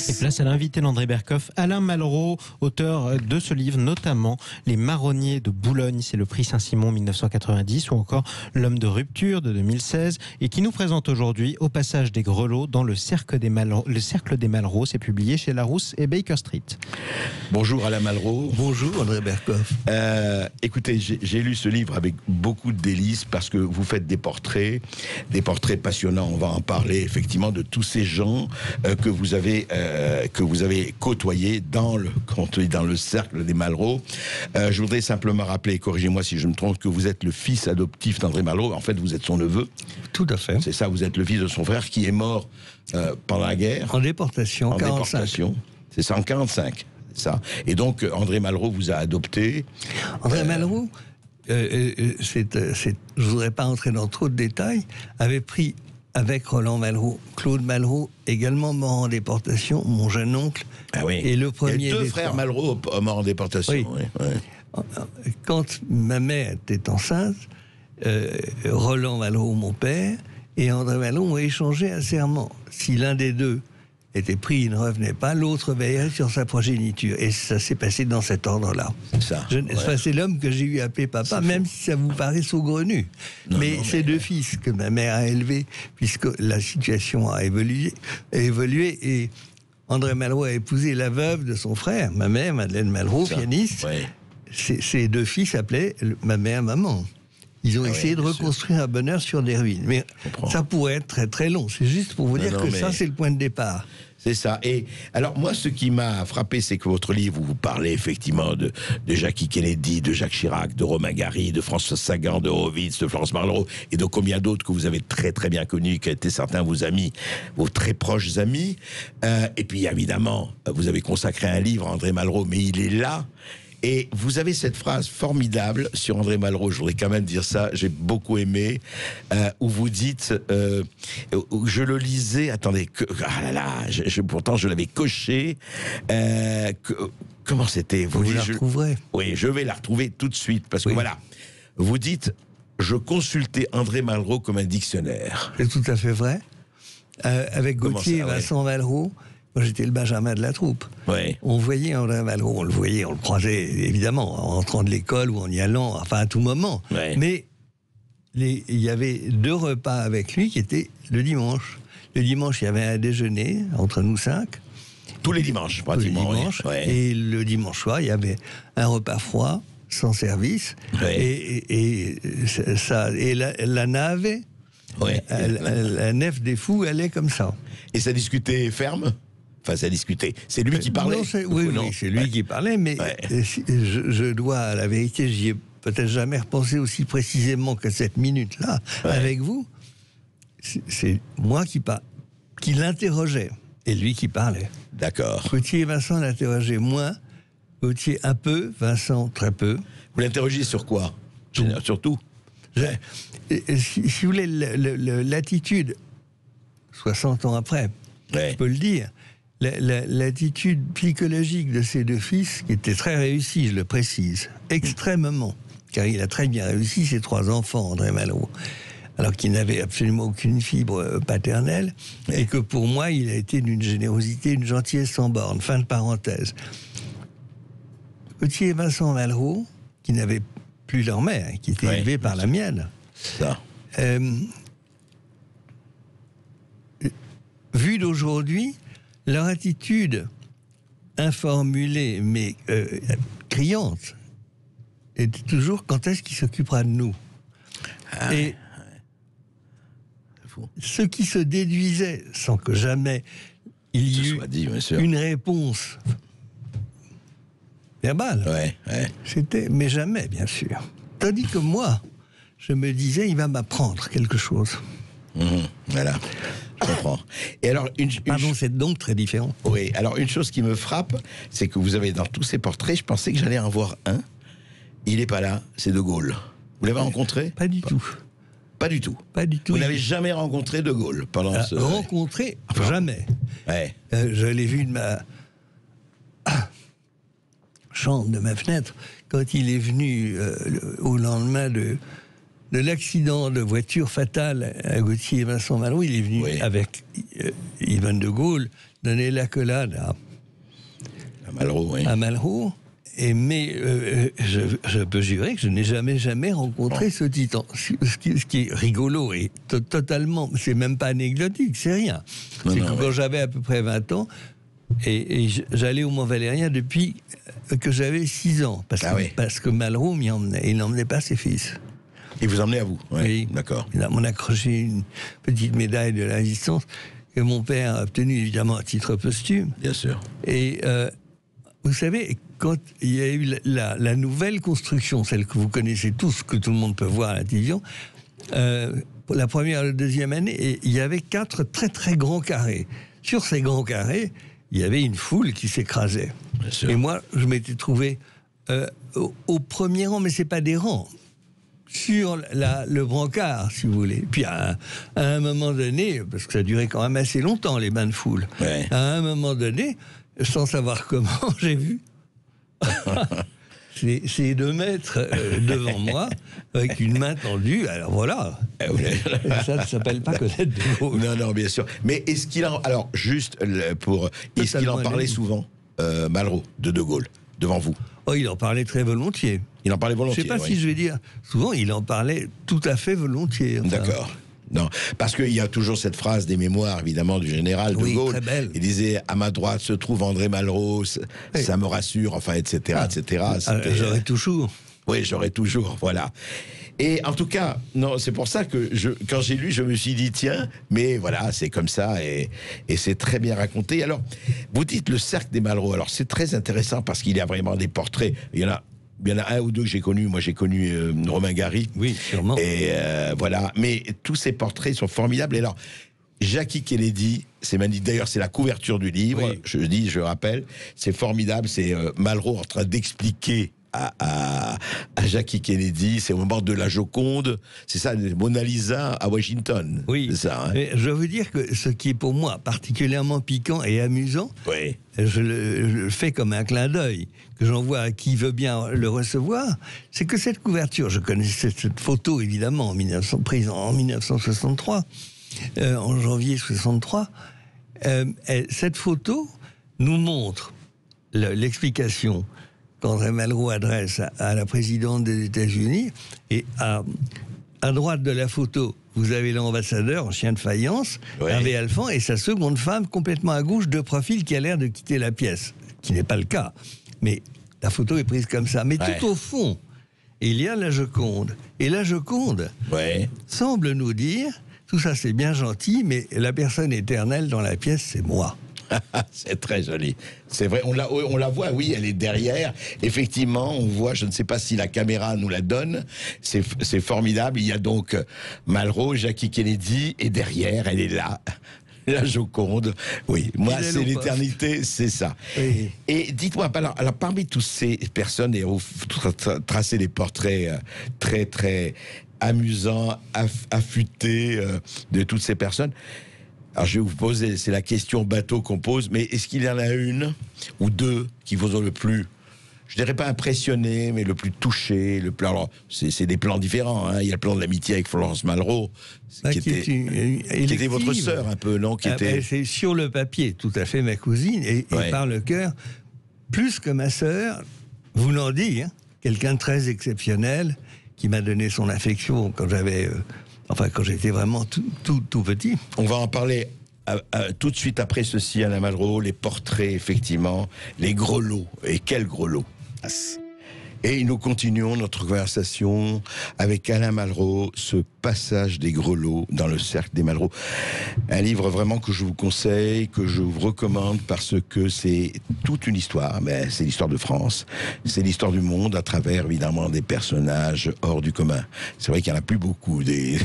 Et place à l'invité d'André Berkoff, Alain Malraux, auteur de ce livre, notamment Les Marronniers de Boulogne, c'est le prix Saint-Simon 1990, ou encore L'Homme de rupture de 2016, et qui nous présente aujourd'hui Au passage des grelots dans le Cercle des Malraux, c'est publié chez Larousse et Baker Street. Bonjour Alain Malraux. Bonjour André Berkoff. Écoutez, j'ai lu ce livre avec beaucoup de délices parce que vous faites des portraits passionnants. On va en parler effectivement de tous ces gens que vous avez côtoyés dans le cercle des Malraux. Je voudrais simplement rappeler, corrigez-moi si je me trompe, que vous êtes le fils adoptif d'André Malraux. En fait, vous êtes son neveu. Tout à fait. C'est ça, vous êtes le fils de son frère qui est mort pendant la guerre. En déportation, en 45. Déportation. C'est ça, en 45. Ça. Et donc, André Malraux vous a adopté. André Malraux, je ne voudrais pas entrer dans trop de détails, avait pris avec Roland Malraux, Claude Malraux, également mort en déportation, mon jeune oncle, et le premier. Il y a deux frères Malraux morts en déportation. Oui. Oui. Quand ma mère était enceinte, Roland Malraux, mon père, et André Malraux ont échangé un serment. Si l'un des deux était pris, il ne revenait pas, l'autre veillerait sur sa progéniture. Et ça s'est passé dans cet ordre-là. C'est l'homme que j'ai eu appelé papa, même si ça vous paraît saugrenu. Mais ces deux fils que ma mère a élevés, puisque la situation a évolué, et André Malraux a épousé la veuve de son frère, ma mère, Madeleine Malraux, pianiste. Ouais. Ces deux fils s'appelaient ma mère, maman. Ils ont essayé de reconstruire un bonheur sur des ruines. Mais ça pourrait être très très long. C'est juste pour vous dire que ça, c'est le point de départ. C'est ça. Et alors, moi, ce qui m'a frappé, c'est que votre livre, vous parlez effectivement de Jackie Kennedy, de Jacques Chirac, de Romain Gary, de François Sagan, de Horowitz, de Florence Malraux, et de combien d'autres que vous avez très très bien connus, qui étaient certains vos amis, vos très proches amis. Et puis, évidemment, vous avez consacré un livre à André Malraux, mais il est là. Et vous avez cette phrase formidable sur André Malraux, je voudrais quand même dire ça, j'ai beaucoup aimé, où vous dites, je le lisais, attendez, pourtant je l'avais coché, comment c'était? Vous la retrouverez. Oui, je vais la retrouver tout de suite, parce que voilà, vous dites, je consultais André Malraux comme un dictionnaire. C'est tout à fait vrai. Avec Gauthier et Vincent Malraux, moi, j'étais le Benjamin de la troupe. Ouais. On voyait André Malraux, on le croisait évidemment en rentrant de l'école ou en y allant, enfin à tout moment. Ouais. Mais il y avait deux repas avec lui qui étaient le dimanche. Le dimanche, il y avait un déjeuner entre nous 5. Tous les dimanches, pratiquement. Tous les dimanches. Ouais. Et le dimanche soir, il y avait un repas froid, sans service. Ouais. Et la nave, la nef des fous, elle est comme ça. Et ça discutait ferme? Enfin, ça discutait. C'est lui qui parlait. Non, c'est lui qui parlait, mais je dois, à la vérité, j'y ai peut-être jamais repensé aussi précisément que cette minute-là, avec vous. C'est moi qui l'interrogeais, et lui qui parlait. D'accord. Gauthier et Vincent l'interrogeaient moins, Gauthier un peu, Vincent très peu. Vous l'interrogiez sur quoi? Sur tout. Si vous voulez, l'attitude, 60 ans après, je peux le dire, l'attitude psychologique de ces deux fils, qui était très réussie, je le précise, extrêmement, car il a très bien réussi ses 3 enfants, André Malraux, alors qu'il n'avait absolument aucune fibre paternelle, et que pour moi, il a été d'une générosité, une gentillesse sans borne. Fin de parenthèse. Gauthier et Vincent Malraux, qui n'avaient plus leur mère, qui était élevée par la mienne, vu d'aujourd'hui, leur attitude informulée, mais criante, était toujours quand est-ce qu'il s'occupera de nous. Et ce qui se déduisait, sans que jamais il y eût une réponse verbale, c'était, mais jamais, bien sûr. Tandis que moi, je me disais, il va m'apprendre quelque chose. Voilà, je comprends. Et alors, c'est donc très différent. Oui, alors une chose qui me frappe, c'est que vous avez dans tous ces portraits, je pensais que j'allais en voir un. Il n'est pas là, c'est De Gaulle. Vous l'avez rencontré? Pas du tout. Pas du tout. Pas du tout. Vous n'avez jamais rencontré De Gaulle pendant ce... Rencontré, jamais. Je l'ai vu de ma chambre, de ma fenêtre, quand il est venu au lendemain de l'accident de voiture fatal à Gauthier et Vincent Malraux. Il est venu avec Yvonne de Gaulle. donné l'accolade À Malraux, oui. à Malraux. Mais je peux jurer que je n'ai jamais rencontré ce titan. Ce qui est rigolo et totalement, c'est même pas anecdotique, c'est rien. C'est que quand j'avais à peu près 20 ans, et j'allais au Mont-Valérien depuis que j'avais 6 ans, parce que Malraux m'y emmenait, il n'emmenait pas ses fils. Il vous emmenait à vous, Oui. D'accord. Il m'a accroché une petite médaille de la résistance que mon père a obtenue évidemment à titre posthume. Bien sûr. Et vous savez, quand il y a eu la nouvelle construction, celle que vous connaissez tous, que tout le monde peut voir à la télévision, pour la première et la deuxième année, il y avait 4 très très grands carrés. Sur ces grands carrés, il y avait une foule qui s'écrasait. Et moi, je m'étais trouvé au premier rang, mais c'est pas des rangs, sur le brancard, si vous voulez. Puis à un moment donné, parce que ça durait quand même assez longtemps, les bains de foule, à un moment donné, sans savoir comment, j'ai vu ces 2 mètres devant moi, avec une main tendue. Alors voilà. Ça ne s'appelle pas connaître De Gaulle. Non, bien sûr. Mais est-ce qu'il en... Alors, juste pour... Est-ce qu'il en parlait souvent, Malraux, de Gaulle, devant vous? Oh, il en parlait très volontiers. Il en parlait volontiers. Je ne sais pas si je vais dire. Souvent, il en parlait tout à fait volontiers. Enfin. D'accord. Non, parce qu'il y a toujours cette phrase des mémoires, évidemment, du général de Gaulle. Très belle. Il disait « À ma droite se trouve André Malraux, ça me rassure », enfin, etc., etc. J'aurai toujours. Oui, j'aurai toujours, voilà. Et en tout cas, non, c'est pour ça que quand j'ai lu, je me suis dit, tiens, mais voilà, c'est comme ça, et c'est très bien raconté. Alors, vous dites le cercle des Malraux. Alors, c'est très intéressant parce qu'il y a vraiment des portraits. Il y en a un ou deux que j'ai connus. Moi, j'ai connu Romain Gary. Oui, sûrement. Et voilà. Mais tous ces portraits sont formidables. Et alors, Jackie Kennedy, c'est magnifique. D'ailleurs, c'est la couverture du livre. Oui. Je rappelle, c'est formidable. C'est Malraux en train d'expliquer à Jackie Kennedy, c'est au moment de la Joconde, c'est ça, Mona Lisa à Washington. Oui, c'est ça. Hein. Mais je veux dire que ce qui est pour moi particulièrement piquant et amusant, je le fais comme un clin d'œil, que j'envoie à qui veut bien le recevoir, c'est que cette couverture, je connaissais cette photo évidemment prise en 1963, en janvier 63, cette photo nous montre l'explication qu'André Malraux adresse à la présidente des États-Unis, et à droite de la photo, vous avez l'ambassadeur en chien de faïence, Hervé Alphand, et sa seconde femme complètement à gauche, de profil, qui a l'air de quitter la pièce, qui n'est pas le cas. Mais la photo est prise comme ça. Mais tout au fond, il y a la Joconde. Et la Joconde semble nous dire, tout ça c'est bien gentil, mais la personne éternelle dans la pièce, c'est moi. C'est très joli. C'est vrai, on la voit, oui, elle est derrière. Effectivement, on voit, je ne sais pas si la caméra nous la donne, c'est formidable. Il y a donc Malraux, Jackie Kennedy, et derrière, elle est là, la Joconde. Oui, moi, c'est l'éternité, c'est ça. Oui. Et dites-moi, alors, parmi toutes ces personnes, et vous tracez des portraits très, très amusants, affûtés de toutes ces personnes. Alors je vais vous poser, c'est la question bateau qu'on pose, mais est-ce qu'il y en a une ou deux qui vous ont le plus, je dirais pas impressionné, mais le plus touché, le plus... Alors c'est des plans différents, hein. Il y a le plan de l'amitié avec Florence Malraux, qui était votre sœur un peu, non? C'est sur le papier, tout à fait ma cousine, et par le cœur, plus que ma sœur, vous l'en dites, hein, quelqu'un de très exceptionnel, qui m'a donné son affection quand j'avais... quand j'étais vraiment tout petit. On va en parler tout de suite après ceci, Alain Malraux, les portraits, effectivement, les grelots. Et quels grelots! Et nous continuons notre conversation avec Alain Malraux, ce passage des grelots dans le cercle des Malraux. Un livre vraiment que je vous conseille, que je vous recommande parce que c'est toute une histoire. Mais c'est l'histoire de France, c'est l'histoire du monde à travers évidemment des personnages hors du commun. C'est vrai qu'il n'y en a plus beaucoup des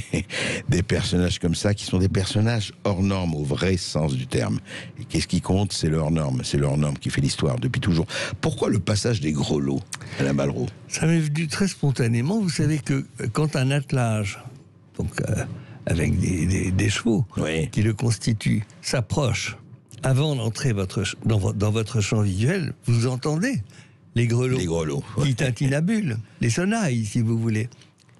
personnages comme ça qui sont des personnages hors normes au vrai sens du terme. Et qu'est-ce qui compte? C'est le hors norme. C'est le hors norme qui fait l'histoire depuis toujours. Pourquoi le passage des grelots, Alain Malraux? Ça m'est venu très spontanément. Vous savez que quand un attelage, donc avec des chevaux qui le constituent, s'approche, avant d'entrer dans votre champ visuel, vous entendez les grelots qui tintinabulent, les sonnailles, si vous voulez.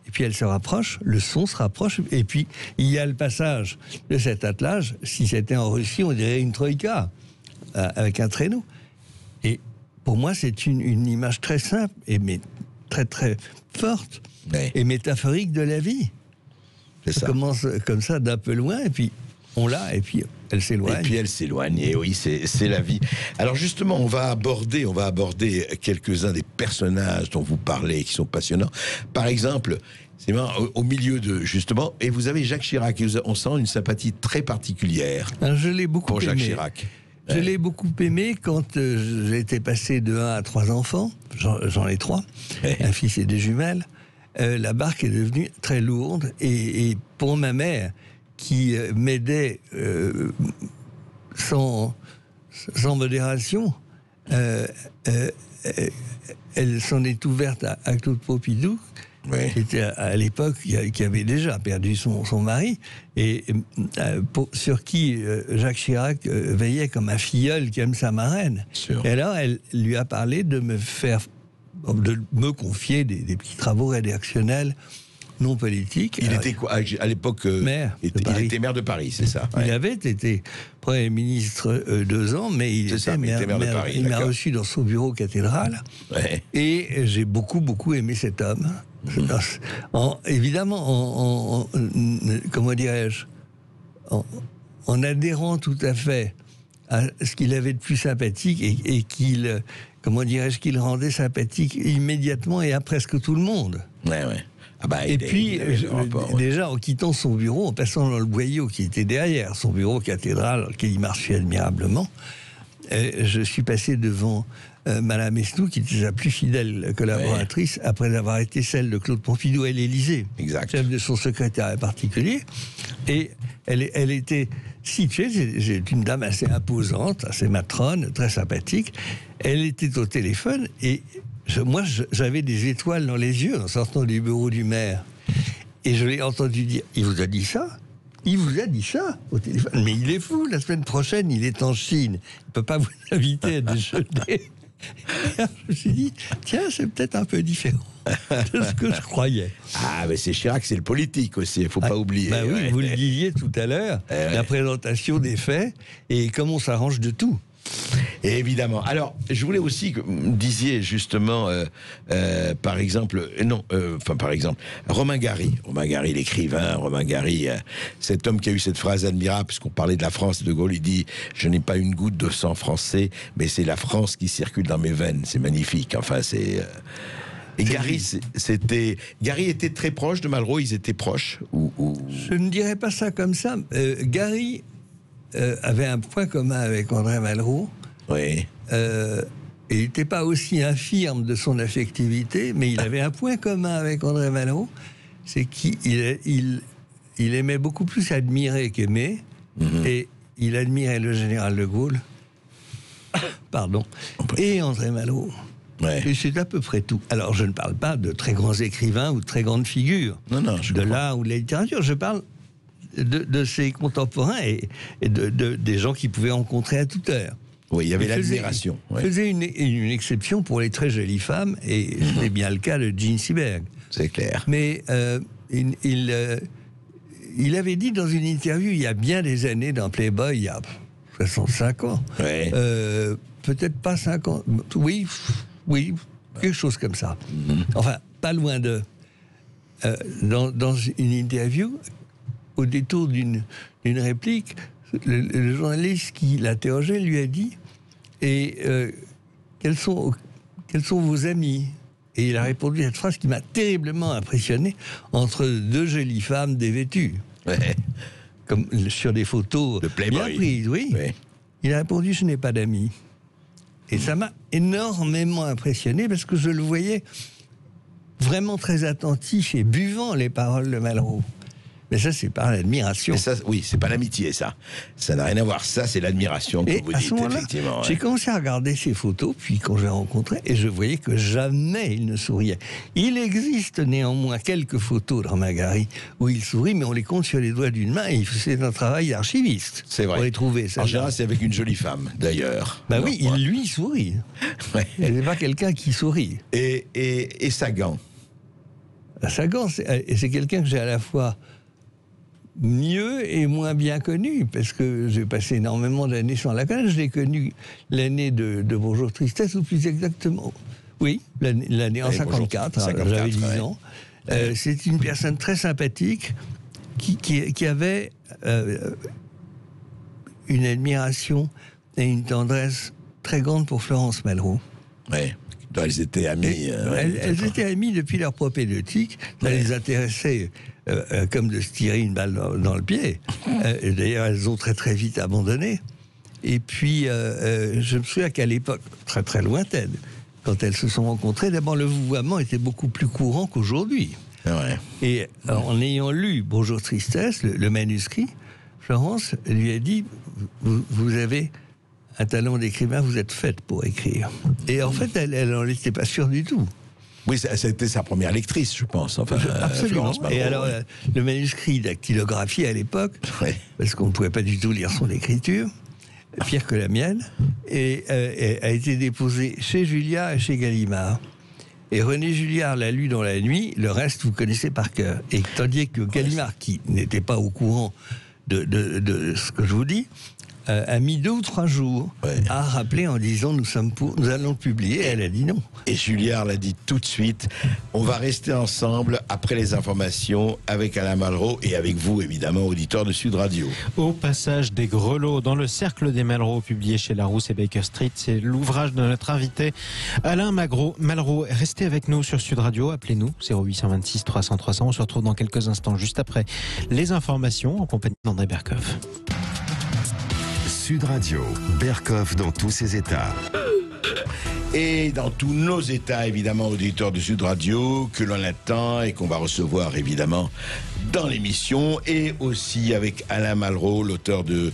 Et puis elle se rapproche, le son se rapproche, et puis il y a le passage de cet attelage. Si c'était en Russie, on dirait une troïka. avec un traîneau. Et pour moi, c'est une image très simple, mais très très forte et métaphorique de la vie. Ça commence comme ça d'un peu loin, et puis on l'a, et puis elle s'éloigne. Et puis elle s'éloigne, et oui, c'est la vie. Alors justement, on va aborder quelques-uns des personnages dont vous parlez, qui sont passionnants. Par exemple, c'est marrant, au milieu de, justement, et vous avez Jacques Chirac, et on sent une sympathie très particulière. Je l'ai beaucoup pour aimé. Jacques Chirac. Je l'ai beaucoup aimé quand j'ai été passé de 1 à 3 enfants, j'en ai 3, un fils et des jumelles. La barque est devenue très lourde, et pour ma mère, qui m'aidait sans modération, elle s'en est ouverte à Claude Popidou, qui était à l'époque, qui avait déjà perdu son mari, et sur qui Jacques Chirac veillait comme un filleul qui aime sa marraine. Et alors, elle lui a parlé de me confier des petits travaux rédactionnels non politiques. Il était quoi à l'époque? Maire. Il était maire de Paris, c'est ça? Il avait été Premier ministre 2 ans, mais il était maire de Paris. Il m'a reçu dans son bureau cathédrale. Et j'ai beaucoup aimé cet homme. Évidemment, comment dirais-je, en adhérant tout à fait à ce qu'il avait de plus sympathique et qu'il, comment dirais-je, qu'il rendait sympathique immédiatement et à presque tout le monde. Et puis, déjà, en quittant son bureau, en passant dans le boyau qui était derrière son bureau cathédral, dans lequel il marchait admirablement, je suis passé devant Madame Esnou, qui était sa plus fidèle collaboratrice, après avoir été celle de Claude Pompidou à l'Élysée, chef de son secrétariat particulier. Et elle était située, c'est une dame assez imposante, assez matrone, très sympathique. Elle était au téléphone, et moi, j'avais des étoiles dans les yeux en sortant du bureau du maire. Et je l'ai entendu dire, il vous a dit ça? Il vous a dit ça au téléphone? Mais il est fou, la semaine prochaine, il est en Chine. Il ne peut pas vous inviter à déjeuner. Je me suis dit, tiens, c'est peut-être un peu différent de ce que je croyais. Mais c'est Chirac, c'est le politique aussi, il ne faut pas oublier. Oui, vous le disiez tout à l'heure, la présentation des faits, et comme on s'arrange de tout. Et évidemment. Alors, je voulais aussi que vous me disiez justement, par exemple, Romain Gary, l'écrivain, Romain Gary, cet homme qui a eu cette phrase admirable, puisqu'on parlait de la France, de Gaulle, il dit « Je n'ai pas une goutte de sang français, mais c'est la France qui circule dans mes veines. » C'est magnifique. Enfin, c'est... Et Gary, Gary était très proche de Malraux, ils étaient proches ou... Je ne dirais pas ça comme ça. Gary avait un point commun avec André Malraux. Oui. Il n'était pas aussi infirme de son affectivité, mais il avait un point commun avec André Malraux, c'est qu'il aimait beaucoup plus admirer qu'aimer, et il admirait le général de Gaulle, et André Malraux. Et c'est à peu près tout. Alors, je ne parle pas de très grands écrivains ou de très grandes figures, de l'art ou de la littérature, je parle de ses contemporains et des gens qu'il pouvait rencontrer à toute heure. Oui, il y avait l'admiration. Il faisait une exception pour les très jolies femmes, et c'est bien le cas de Jean Seberg. C'est clair. Mais il avait dit dans une interview, il y a bien des années, dans Playboy, il y a 65 ans, peut-être pas 50, oui, quelque chose comme ça. Enfin, pas loin de... dans une interview, au détour d'une réplique, le journaliste qui l'interrogeait lui a dit « Et quels sont vos amis ?» Et il a répondu cette phrase qui m'a terriblement impressionné, entre 2 jolies femmes dévêtues. Comme sur des photos de Playboy. Bien prises, oui. Il a répondu « Je n'ai pas d'amis ». Et ça m'a énormément impressionné, parce que je le voyais vraiment très attentif et buvant les paroles de Malraux. Mais ça, c'est par l'admiration. Mais ça, oui, c'est pas l'amitié, ça. Ça n'a rien à voir. Ça, c'est l'admiration que vous dites, effectivement. J'ai commencé à regarder ses photos, puis quand je l'ai rencontré, et je voyais que jamais il ne souriait. Il existe néanmoins quelques photos de Romain Gary où il sourit, mais on les compte sur les doigts d'une main, et c'est un travail d'archiviste. C'est vrai. Pour les trouver. En général, c'est avec une jolie femme, d'ailleurs. Oui, il lui sourit. Il n'est pas quelqu'un qui sourit. Et Sagan. Sagan, c'est quelqu'un que j'ai à la fois mieux et moins bien connu, parce que j'ai passé énormément d'années sans la connaître. Je l'ai connu l'année de Bonjour Tristesse, ou plus exactement, oui, l'année en 54, j'avais 10 ans. C'est une personne très sympathique qui avait une admiration et une tendresse très grande pour Florence Malraux. Oui. Elles étaient amies. Elles étaient amies depuis leur propédeutique. Ça les intéressait comme de se tirer une balle dans le pied. D'ailleurs, elles ont très très vite abandonné. Et puis, je me souviens qu'à l'époque, très très lointaine, quand elles se sont rencontrées, d'abord le vouvoiement était beaucoup plus courant qu'aujourd'hui. Ouais. Et en ayant lu Bonjour Tristesse, le manuscrit, Florence lui a dit vous avez un talent d'écrivain, vous êtes faite pour écrire. Et en fait, elle n'en était pas sûre du tout. Oui, c'était sa première lectrice, je pense. Enfin, absolument. Et alors, le manuscrit dactylographié à l'époque, parce qu'on ne pouvait pas du tout lire son écriture, pire que la mienne, et a été déposé chez Julliard et chez Gallimard. Et René Julliard l'a lu dans la nuit, le reste vous connaissez par cœur. Et tandis que Gallimard, qui n'était pas au courant de ce que je vous dis, a mis 2 ou 3 jours à rappeler en disant nous allons le publier. Elle a dit non. Et Julliard l'a dit tout de suite. On va rester ensemble après les informations avec Alain Malraux et avec vous, évidemment, auditeur de Sud Radio. Au passage des grelots, dans le cercle des Malraux, publié chez Larousse et Baker Street, c'est l'ouvrage de notre invité Alain Malraux. Restez avec nous sur Sud Radio. Appelez-nous 0826 300 300. On se retrouve dans quelques instants, juste après les informations, en compagnie d'André Berkoff. Sud Radio, Berkoff dans tous ses états. Et dans tous nos états, évidemment, auditeurs de Sud Radio, que l'on attend et qu'on va recevoir, évidemment, dans l'émission. Et aussi avec Alain Malraux, l'auteur du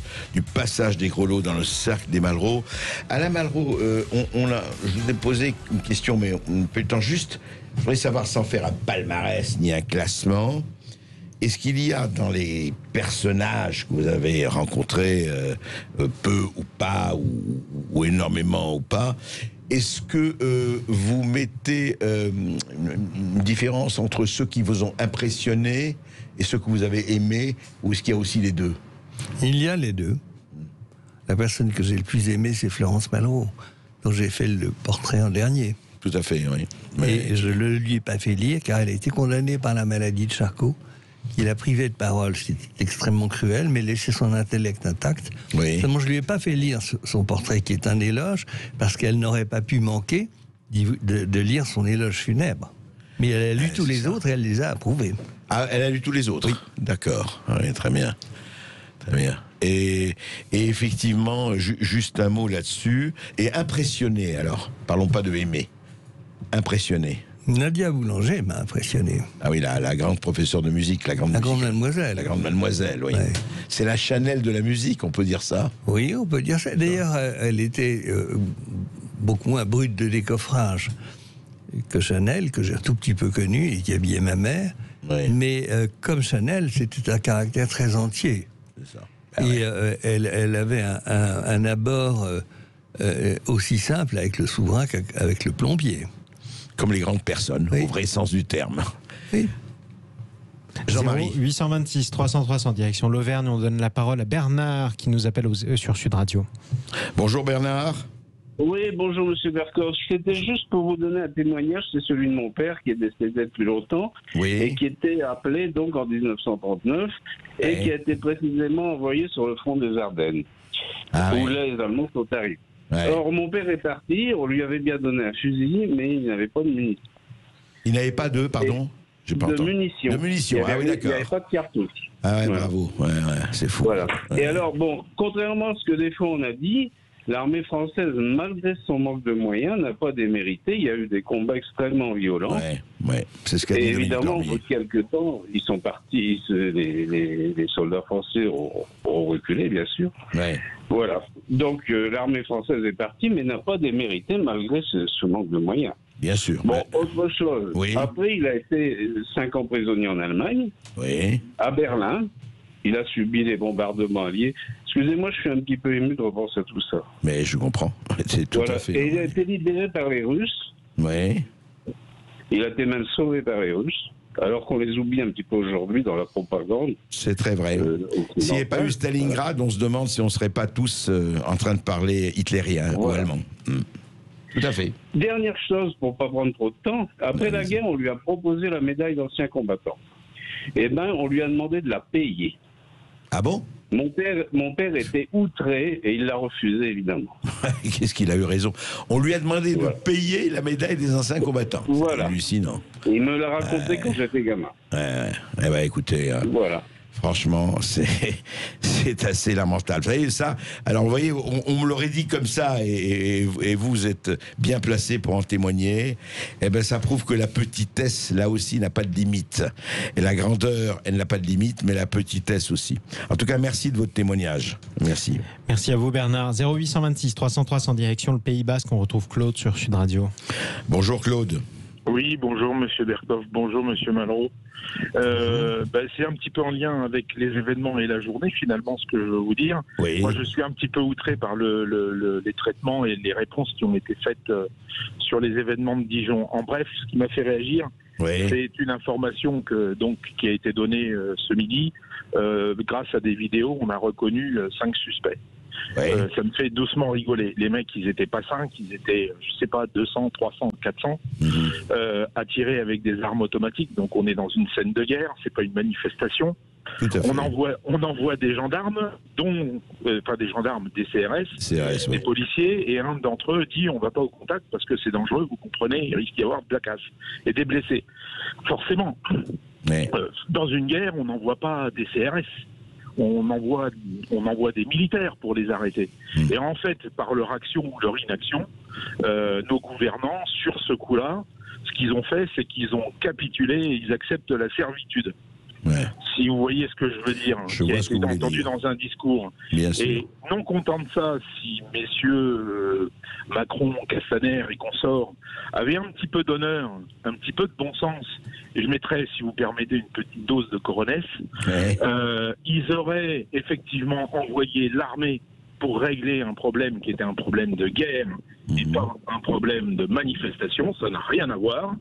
Passage des grelots dans le cercle des Malraux. Alain Malraux, je vous ai posé une question, mais on n'a pas eu le temps juste. Je voudrais savoir, sans faire un palmarès ni un classement, est-ce qu'il y a dans les personnages que vous avez rencontrés, peu ou pas, ou énormément ou pas, est-ce que vous mettez une différence entre ceux qui vous ont impressionné et ceux que vous avez aimés, ou est-ce qu'il y a aussi les deux? Il y a les deux. La personne que j'ai le plus aimée, c'est Florence Malraux, dont j'ai fait le portrait en dernier. Tout à fait, oui. Et je ne le lui ai pas fait lire, car elle a été condamnée par la maladie de Charcot, qui l'a privé de parole. C'était extrêmement cruel, mais laissé son intellect intact. Oui. Seulement, je ne lui ai pas fait lire son portrait, qui est un éloge, parce qu'elle n'aurait pas pu manquer de lire son éloge funèbre. Mais elle a lu tous les autres et elle les a approuvés. Ah, elle a lu tous les autres? Oui. D'accord, oui, très bien. Très bien. Et effectivement, juste un mot là-dessus. Et impressionné, alors, parlons pas de aimer. Impressionné. Nadia Boulanger m'a impressionné. Ah oui, la grande professeure de musique, la grande mademoiselle. La grande mademoiselle, oui. Ouais. C'est la Chanel de la musique, on peut dire ça? Oui, on peut dire ça. D'ailleurs, elle était beaucoup moins brute de décoffrage que Chanel, que j'ai un tout petit peu connue et qui habillait ma mère. Oui. Mais comme Chanel, c'était un caractère très entier. C'est ça. Ah et ouais. Elle avait un abord aussi simple avec le souverain qu'avec le plombier. Comme les grandes personnes, oui. Au vrai sens du terme. Oui. Jean-Marie. 826 300 300, direction l'Auvergne. On donne la parole à Bernard qui nous appelle sur Sud Radio. Bonjour Bernard. Oui, bonjour Monsieur Berkoff. C'était juste pour vous donner un témoignage, c'est celui de mon père qui est décédé depuis longtemps, oui. Et qui était appelé donc en 1939 et oui. Qui a été précisément envoyé sur le front des Ardennes, où là les Allemands sont arrivés. Ouais. Or, mon père est parti, on lui avait bien donné un fusil, mais il n'avait pas de munitions. Il n'avait pas de, pardon? De munitions. De munitions, ah oui, d'accord. Il n'y avait pas de cartouches. Ah ouais, voilà. Bravo, ouais, c'est fou. Voilà. Ouais. Et alors, bon, contrairement à ce que des fois on a dit, l'armée française, malgré son manque de moyens, n'a pas démérité. Il y a eu des combats extrêmement violents. Ouais, c'est ce qu'a dit. Et évidemment, au bout de quelques temps, ils sont partis, les soldats français ont reculé, bien sûr. Ouais. Voilà. Donc, l'armée française est partie, mais n'a pas démérité malgré ce manque de moyens. Bien sûr. Bon, autre chose. Oui. Après, il a été 5 ans prisonnier en Allemagne. Oui. À Berlin. Il a subi les bombardements alliés. Excusez-moi, je suis un petit peu ému de repenser à tout ça. Mais je comprends. C'est tout à fait. Et il a été libéré par les Russes. Oui. Il a été même sauvé par les Russes. alors qu'on les oublie un petit peu aujourd'hui dans la propagande. C'est très vrai. S'il n'y avait pas eu Stalingrad, on se demande si on ne serait pas tous en train de parler hitlérien ou allemand. Tout à fait. Dernière chose, pour ne pas prendre trop de temps, après la guerre, on lui a proposé la médaille d'ancien combattant. Eh bien, on lui a demandé de la payer. Ah bon? Mon père était outré et il l'a refusé, évidemment. Qu'est-ce qu'il a eu raison? On lui a demandé de payer la médaille des anciens combattants. Voilà. C'est hallucinant. Il me l'a raconté quand j'étais gamin. Eh ben, écoutez... Voilà. Franchement, c'est assez lamentable. Vous savez, ça, alors vous voyez, on me l'aurait dit comme ça, et vous êtes bien placé pour en témoigner. Eh bien, ça prouve que la petitesse, là aussi, n'a pas de limite. Et la grandeur, elle n'a pas de limite, mais la petitesse aussi. En tout cas, merci de votre témoignage. Merci. Merci à vous, Bernard. 0826 300 300 direction le Pays Basque. On retrouve Claude sur Sud Radio. Bonjour, Claude. Oui, bonjour Monsieur Berkoff, bonjour Monsieur Malraux. C'est un petit peu en lien avec les événements et la journée, finalement, ce que je veux vous dire. Oui. Moi, je suis un petit peu outré par les traitements et les réponses qui ont été faites sur les événements de Dijon. En bref, ce qui m'a fait réagir, c'est une information qui a été donnée ce midi. Grâce à des vidéos, on a reconnu 5 suspects. Ça me fait doucement rigoler. Les mecs, ils étaient pas 5, ils étaient, je sais pas, 200, 300, 400, attirés avec des armes automatiques. Donc on est dans une scène de guerre, c'est pas une manifestation. On envoie des gendarmes, des gendarmes, des CRS, des policiers, et un d'entre eux dit on va pas au contact parce que c'est dangereux, vous comprenez, il risque d'y avoir de la casse et des blessés. Forcément, dans une guerre, on n'envoie pas des CRS. On envoie des militaires pour les arrêter. Et en fait, par leur action ou leur inaction, nos gouvernants, sur ce coup-là, ce qu'ils ont fait, c'est qu'ils ont capitulé et ils acceptent la servitude. Si vous voyez ce que je veux dire, qui a été entendu dans un discours. Et non content de ça, si messieurs Macron, Castaner et consorts avaient un petit peu d'honneur, un petit peu de bon sens, et je mettrais, si vous permettez, une petite dose de coronesse, ils auraient effectivement envoyé l'armée pour régler un problème qui était un problème de guerre et pas un problème de manifestation, ça n'a rien à voir.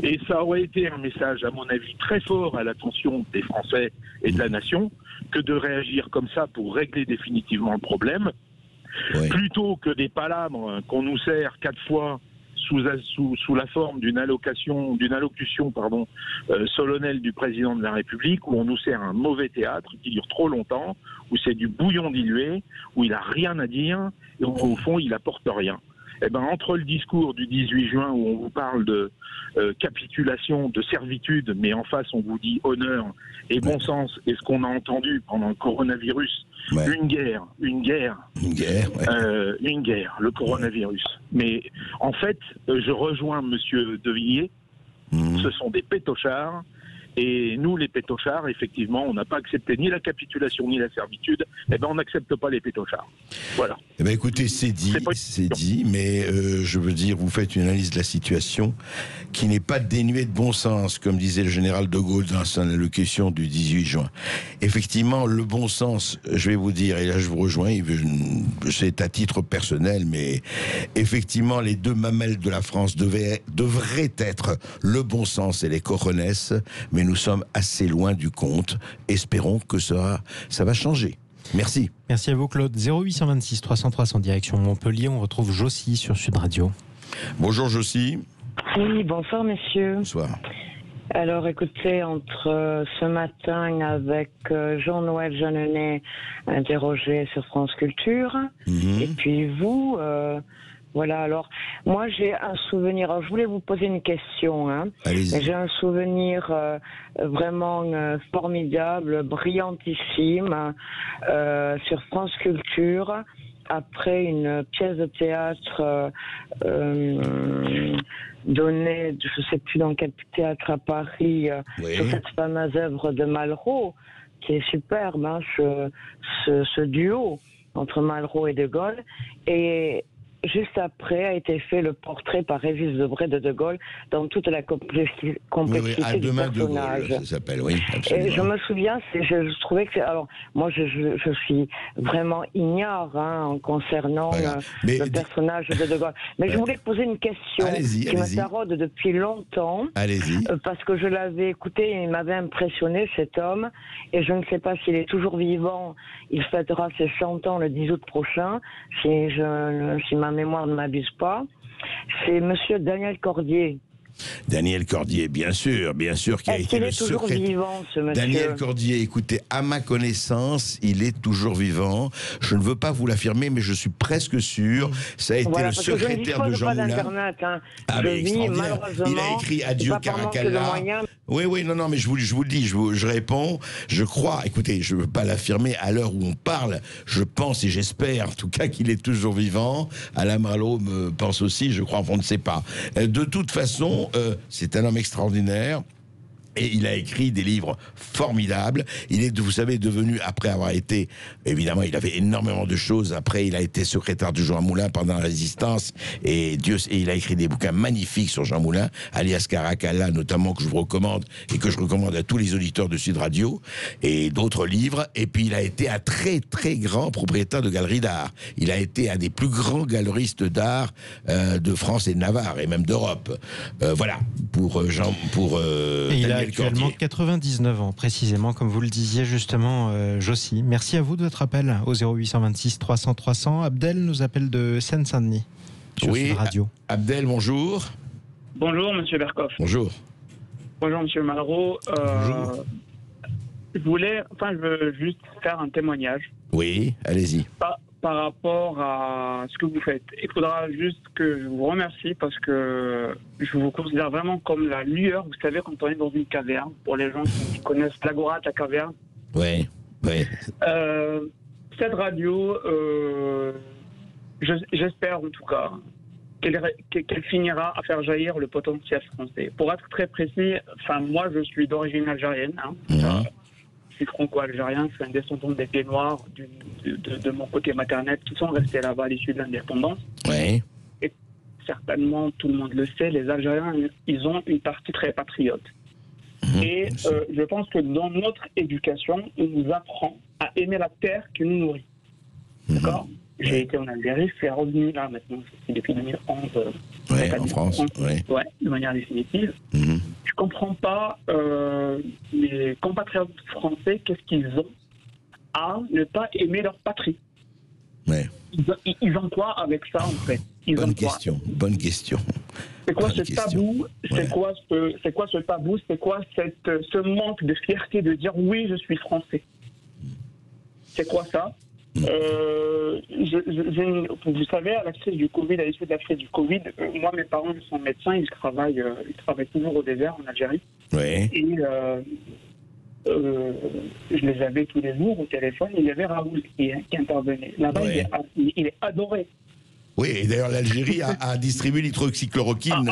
Et ça aurait été un message, à mon avis, très fort à l'attention des Français et de la nation que de réagir comme ça pour régler définitivement le problème, plutôt que des palabres qu'on nous sert 4 fois sous la forme d'une allocution solennelle du président de la République, où on nous sert un mauvais théâtre qui dure trop longtemps, où c'est du bouillon dilué, où il n'a rien à dire et où, au fond, il apporte rien. Eh ben, entre le discours du 18 juin où on vous parle de capitulation, de servitude, mais en face on vous dit honneur et bon sens, et ce qu'on a entendu pendant le coronavirus, une guerre, le coronavirus. Mais en fait, je rejoins Monsieur Devilliers, ce sont des pétochards. Et nous, les pétochards, effectivement, on n'a pas accepté ni la capitulation ni la servitude. Eh ben, on n'accepte pas les pétochards. Voilà. Eh ben, écoutez, c'est dit, mais je veux dire, vous faites une analyse de la situation qui n'est pas dénuée de bon sens, comme disait le général de Gaulle dans son allocution du 18 juin. Effectivement, le bon sens, je vais vous dire, et là je vous rejoins, c'est à titre personnel, mais effectivement, les deux mamelles de la France devraient être le bon sens et les coronesses, mais nous sommes assez loin du compte. Espérons que ça va changer. Merci. Merci à vous, Claude. 0826 300 300 direction Montpellier. On retrouve Josie sur Sud Radio. Bonjour Josie. Oui, bonsoir messieurs. Bonsoir. Alors écoutez, entre ce matin avec Jean-Noël Jeanneney interrogé sur France Culture, et puis vous... Voilà, alors, moi j'ai un souvenir, alors je voulais vous poser une question, j'ai un souvenir vraiment formidable, brillantissime, sur France Culture, après une pièce de théâtre donnée, je ne sais plus dans quel théâtre à Paris, sur cette fameuse œuvre de Malraux, qui est superbe, ce duo entre Malraux et De Gaulle, et juste après a été fait le portrait par Régis Debray de Gaulle dans toute la complexité du personnage. Ça s'appelle, oui, absolument. Et je me souviens, je trouvais que alors moi je suis vraiment ignare concernant le personnage de Gaulle. Mais je voulais poser une question qui me taraude depuis longtemps. Allez-y. Parce que je l'avais écouté et il m'avait impressionné, cet homme. Et je ne sais pas s'il est toujours vivant. Il fêtera ses 100 ans le 10 août prochain, si ma mémoire ne m'abuse pas. C'est monsieur Daniel Cordier. Daniel Cordier, bien sûr, qui a été le secrétaire. Toujours vivant, ce monsieur. Daniel Cordier, écoutez, à ma connaissance, il est toujours vivant. Je ne veux pas vous l'affirmer, mais je suis presque sûr. Ça a été le secrétaire de Jean Moulin. Ah, mais malheureusement, il a écrit Adieu Caracalla. Oui, non, mais je vous le dis, je réponds. Je crois, écoutez, je ne veux pas l'affirmer à l'heure où on parle. Je pense et j'espère, en tout cas, qu'il est toujours vivant. Alain Marleau me pense aussi, je crois, on ne sait pas. De toute façon, c'est un homme extraordinaire. Et il a écrit des livres formidables. Il est, vous savez, devenu, après avoir été, évidemment, il avait énormément de choses. Après, il a été secrétaire de Jean Moulin pendant la Résistance. Et il a écrit des bouquins magnifiques sur Jean Moulin, alias Caracalla, notamment, que je vous recommande et que je recommande à tous les auditeurs de Sud Radio, et d'autres livres. Et puis, il a été un très, très grand propriétaire de galeries d'art. Il a été un des plus grands galeristes d'art de France et de Navarre, et même d'Europe. Voilà, pour Daniel actuellement Cordier. 99 ans, précisément, comme vous le disiez justement, Jossi. Merci à vous de votre appel au 0826 300 300. Abdel nous appelle de Seine-Saint-Denis sur Sud Radio. Abdel, bonjour. Bonjour, monsieur Berkoff. Bonjour. Bonjour, monsieur Malraux. Bonjour. Je veux juste faire un témoignage. Oui, allez-y. Par rapport à ce que vous faites. Il faudra juste que je vous remercie parce que je vous considère vraiment comme la lueur. Vous savez, quand on est dans une caverne, pour les gens qui connaissent l'agora de la caverne. Oui. Cette radio, j'espère en tout cas qu'elle finira à faire jaillir le potentiel français. Pour être très précis, moi je suis d'origine algérienne. Je suis franco-algérien, je suis un descendant des Pieds Noirs de mon côté maternel qui sont restés là-bas à l'issue de l'indépendance. Oui. Et certainement, tout le monde le sait, les Algériens, ils ont une partie très patriote. Et je pense que dans notre éducation, on nous apprend à aimer la terre qui nous nourrit. D'accord ? J'ai été en Algérie, je suis revenu là maintenant, depuis 2011. En France. Ouais, de manière définitive. Je comprends pas les compatriotes français, qu'est-ce qu'ils ont à ne pas aimer leur patrie. Ils ont quoi avec ça en fait? Bonne question. C'est quoi ce tabou? C'est quoi ce tabou? C'est quoi ce manque de fierté de dire oui, je suis français? C'est quoi ça? Vous savez, à la crise du Covid, à l'issue de la crise du Covid, moi, mes parents sont médecins, ils travaillent toujours au désert en Algérie. Oui. Et je les avais tous les jours au téléphone. Il y avait Raoul qui intervenait. Là-bas, il est adoré. Oui, et d'ailleurs, l'Algérie a distribué l'hydroxychloroquine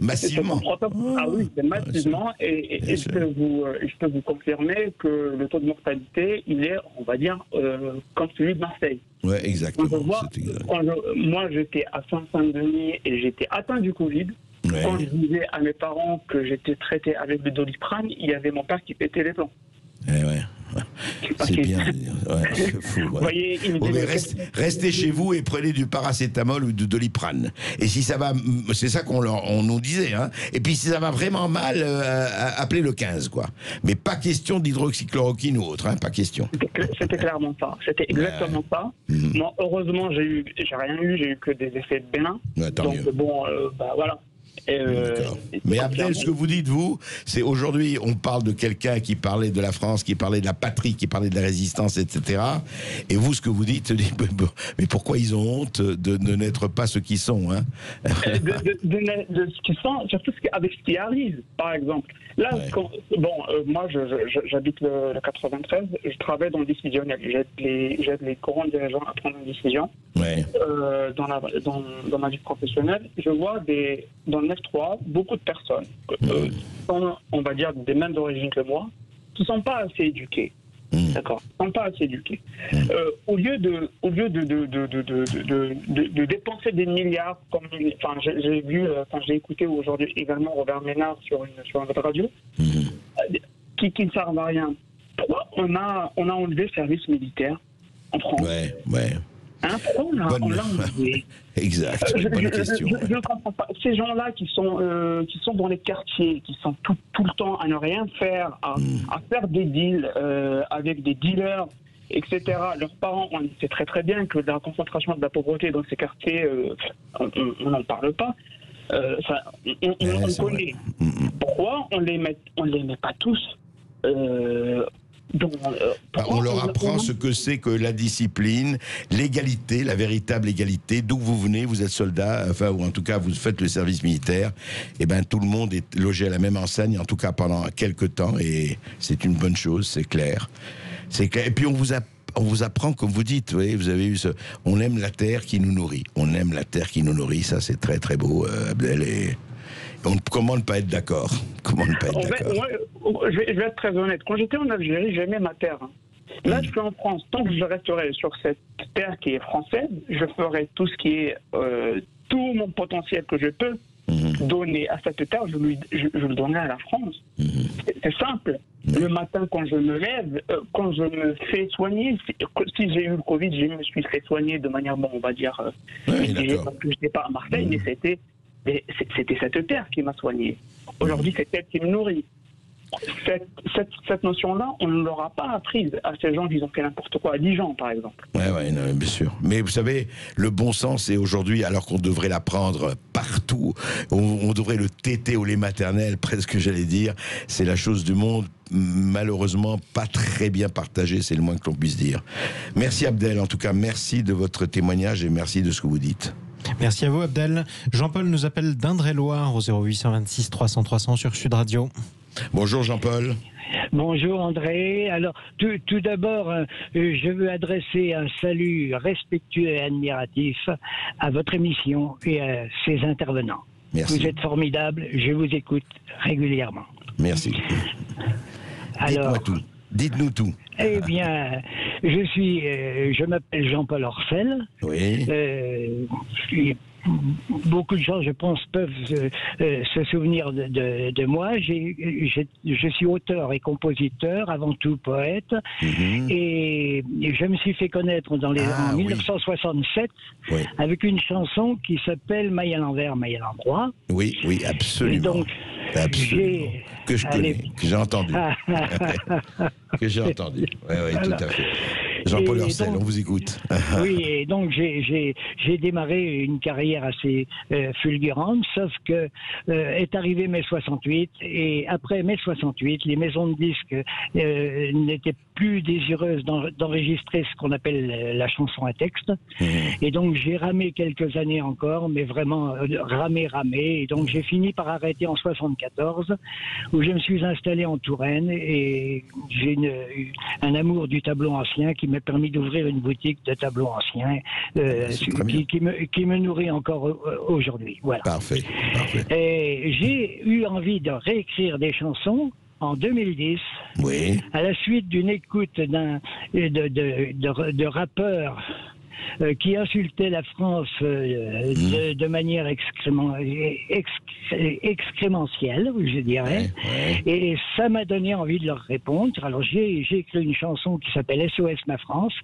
massivement. Massivement. Et je peux vous confirmer que le taux de mortalité, il est, on va dire, comme celui de Marseille. Oui, exactement. Moi, j'étais à Saint-Denis et j'étais atteint du Covid. Ouais. Quand je disais à mes parents que j'étais traité avec le Doliprane, il y avait mon père qui pétait les plombs. C'est bien. C'est fou. Voyez, restez chez vous et prenez du paracétamol ou du Doliprane. Et si ça va, c'est ça on nous disait. Et puis si ça va vraiment mal, appelez le 15, quoi. Mais pas question d'hydroxychloroquine ou autre, pas question. C'était clairement ça. C'était exactement ça. Moi, heureusement, j'ai rien eu. J'ai eu que des effets bénins. Donc mieux. Bon, voilà. Mais Abdel, ce que vous dites, vous, c'est aujourd'hui, on parle de quelqu'un qui parlait de la France, qui parlait de la patrie, qui parlait de la résistance, etc. Et vous, ce que vous dites, mais pourquoi ils ont honte de n'être pas ce qu'ils sont, de ce qu'ils sont, surtout avec ce qui arrive, par exemple. Là, moi, j'habite le 93, je travaille dans le décisionnel. J'aide les courants dirigeants à prendre une décision. Dans ma vie professionnelle, je vois dans le 9-3 beaucoup de personnes, sont, on va dire, des mêmes origines que moi, qui ne sont pas assez éduquées. D'accord. Ils sont pas assez éduqués. Au lieu de dépenser des milliards, comme, enfin, j'ai écouté aujourd'hui également Robert Ménard sur une autre radio, qui ne servent à rien. Pourquoi on a enlevé le service militaire en France? Ouais. Hein, pourquoi on l'a enlevé? Exact. Bonne question. Je ne comprends pas. Ces gens-là qui sont dans les quartiers, qui sont tout le temps à ne rien faire, à faire des deals avec des dealers, etc. Leurs parents, on sait très très bien que la concentration de la pauvreté dans ces quartiers, on n'en parle pas. On connaît. Pourquoi on les met pas tous on leur apprend ce que c'est que la discipline, l'égalité, la véritable égalité. D'où vous venez, vous êtes soldat, enfin, ou en tout cas vous faites le service militaire, et ben tout le monde est logé à la même enseigne, en tout cas pendant quelques temps, et c'est une bonne chose, c'est clair. C'est clair. Et puis on vous apprend, comme vous dites, vous avez eu on aime la terre qui nous nourrit. On aime la terre qui nous nourrit, ça c'est très très beau, Abdel, et comment ne pas être d'accord? Je vais être très honnête. Quand j'étais en Algérie, j'aimais ma terre. Là, je suis en France. Tant que je resterai sur cette terre qui est française, je ferai tout ce qui est tout mon potentiel que je peux donner à cette terre, je le donnerai à la France. C'est simple. Le matin, quand je me lève, quand je me fais soigner, si j'ai eu le Covid, je me suis fait soigner de manière, on va dire, je n'étais pas à Marseille, mais c'était cette terre qui m'a soigné. Aujourd'hui, c'est elle qui me nourrit. Cette notion-là, on ne l'aura pas apprise à ces gens qui ont fait n'importe quoi, à Dijon, par exemple. Non, bien sûr. Mais vous savez, le bon sens, est aujourd'hui, alors qu'on devrait l'apprendre partout, on devrait le téter au lait maternel, presque, j'allais dire, c'est la chose du monde, malheureusement, pas très bien partagée, c'est le moins que l'on puisse dire. Merci Abdel, en tout cas, merci de votre témoignage et merci de ce que vous dites. Merci à vous, Abdel. Jean-Paul nous appelle d'Indre-et-Loire au 0826 300 300 sur Sud Radio. Bonjour Jean-Paul. Bonjour André. Alors tout d'abord, je veux adresser un salut respectueux et admiratif à votre émission et à ses intervenants. Merci. Vous êtes formidables, je vous écoute régulièrement. Merci. Alors, Dites-nous tout. Eh bien, je m'appelle Jean-Paul Orcel. Oui. Beaucoup de gens, je pense, peuvent se souvenir de moi. Je suis auteur et compositeur, avant tout poète, et je me suis fait connaître en 1967 avec une chanson qui s'appelle Maille à l'envers, Maille à l'endroit. Oui, absolument. Et donc, que je connais, que j'ai entendu. Que j'ai entendu. Oui, tout à fait. Jean-Paul Orcel, on vous écoute. Oui, et donc j'ai démarré une carrière assez fulgurante, sauf que est arrivé mai 68, et après mai 68, les maisons de disques n'étaient plus désireuses d'enregistrer ce qu'on appelle la chanson à texte. Et donc j'ai ramé quelques années encore, mais vraiment ramé, et donc j'ai fini par arrêter en 74, où je me suis installé en Touraine, et j'ai un amour du tableau ancien qui m'a permis d'ouvrir une boutique de tableaux anciens qui me nourrit encore aujourd'hui. Voilà. Parfait. Et j'ai eu envie de réécrire des chansons en 2010, à la suite d'une écoute de rappeurs qui insultait la France de manière excrémentielle, je dirais. Et ça m'a donné envie de leur répondre. Alors j'ai écrit une chanson qui s'appelle SOS Ma France,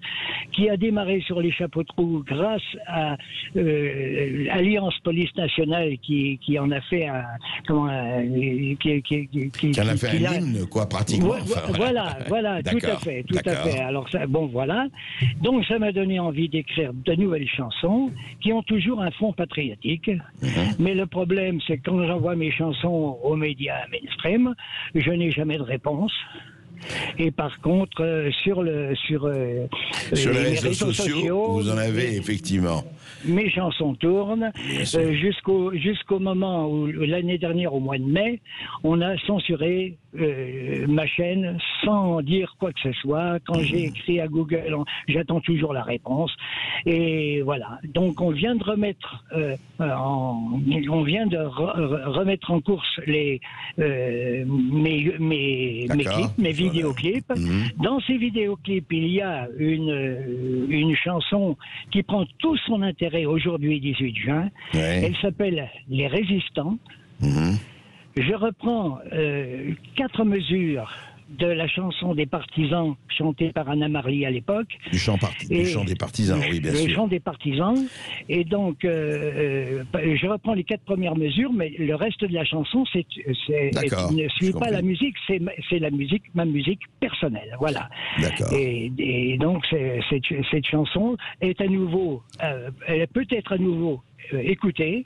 qui a démarré sur les chapeaux de roue grâce à Alliance Police Nationale qui en a fait un hymne, quoi, pratiquement. Voilà, tout à fait. Alors ça, voilà. Donc ça m'a donné envie d'écrire de nouvelles chansons qui ont toujours un fond patriotique. Mais le problème, c'est que quand j'envoie mes chansons aux médias mainstream, je n'ai jamais de réponse. Et par contre, sur les réseaux sociaux, vous en avez effectivement. Mes chansons tournent jusqu'au moment où, l'année dernière, au mois de mai, on a censuré ma chaîne sans dire quoi que ce soit. Quand j'ai écrit à Google, j'attends toujours la réponse. Et voilà. Donc on vient de remettre remettre en course mes clips, mes vidéoclips. Dans ces vidéoclips, il y a une chanson qui prend tout son intérêt aujourd'hui, 18 juin. Elle s'appelle Les Résistants. Je reprends 4 mesures de la chanson des partisans chantée par Anna Marley à l'époque. Du chant des partisans, oui, bien sûr. Le chant des partisans. Et donc, je reprends les 4 premières mesures, mais le reste de la chanson, ne suit pas la musique, c'est ma musique personnelle. Voilà. Et donc, cette chanson est à nouveau, elle peut être à nouveau écoutez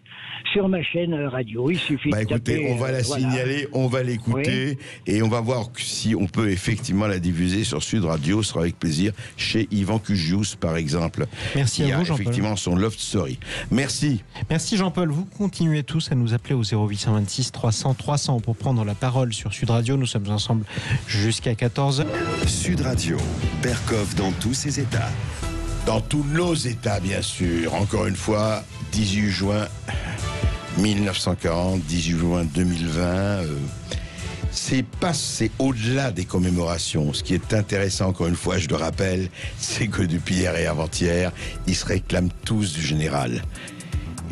sur ma chaîne radio. Il suffit de taper, on va la signaler, on va l'écouter et on va voir si on peut effectivement la diffuser sur Sud Radio. Ce sera avec plaisir chez Yvan Cugius, par exemple. Merci à vous, Jean-Paul. Effectivement, son Love Story. Merci. Merci, Jean-Paul. Vous continuez tous à nous appeler au 0826 300 300 pour prendre la parole sur Sud Radio. Nous sommes ensemble jusqu'à 14h. Sud Radio, Berkoff dans tous ses états. Dans tous nos états, bien sûr. Encore une fois, 18 juin 1940, 18 juin 2020. C'est au-delà des commémorations. Ce qui est intéressant, encore une fois, je le rappelle, c'est que depuis hier et avant-hier, ils se réclament tous du général.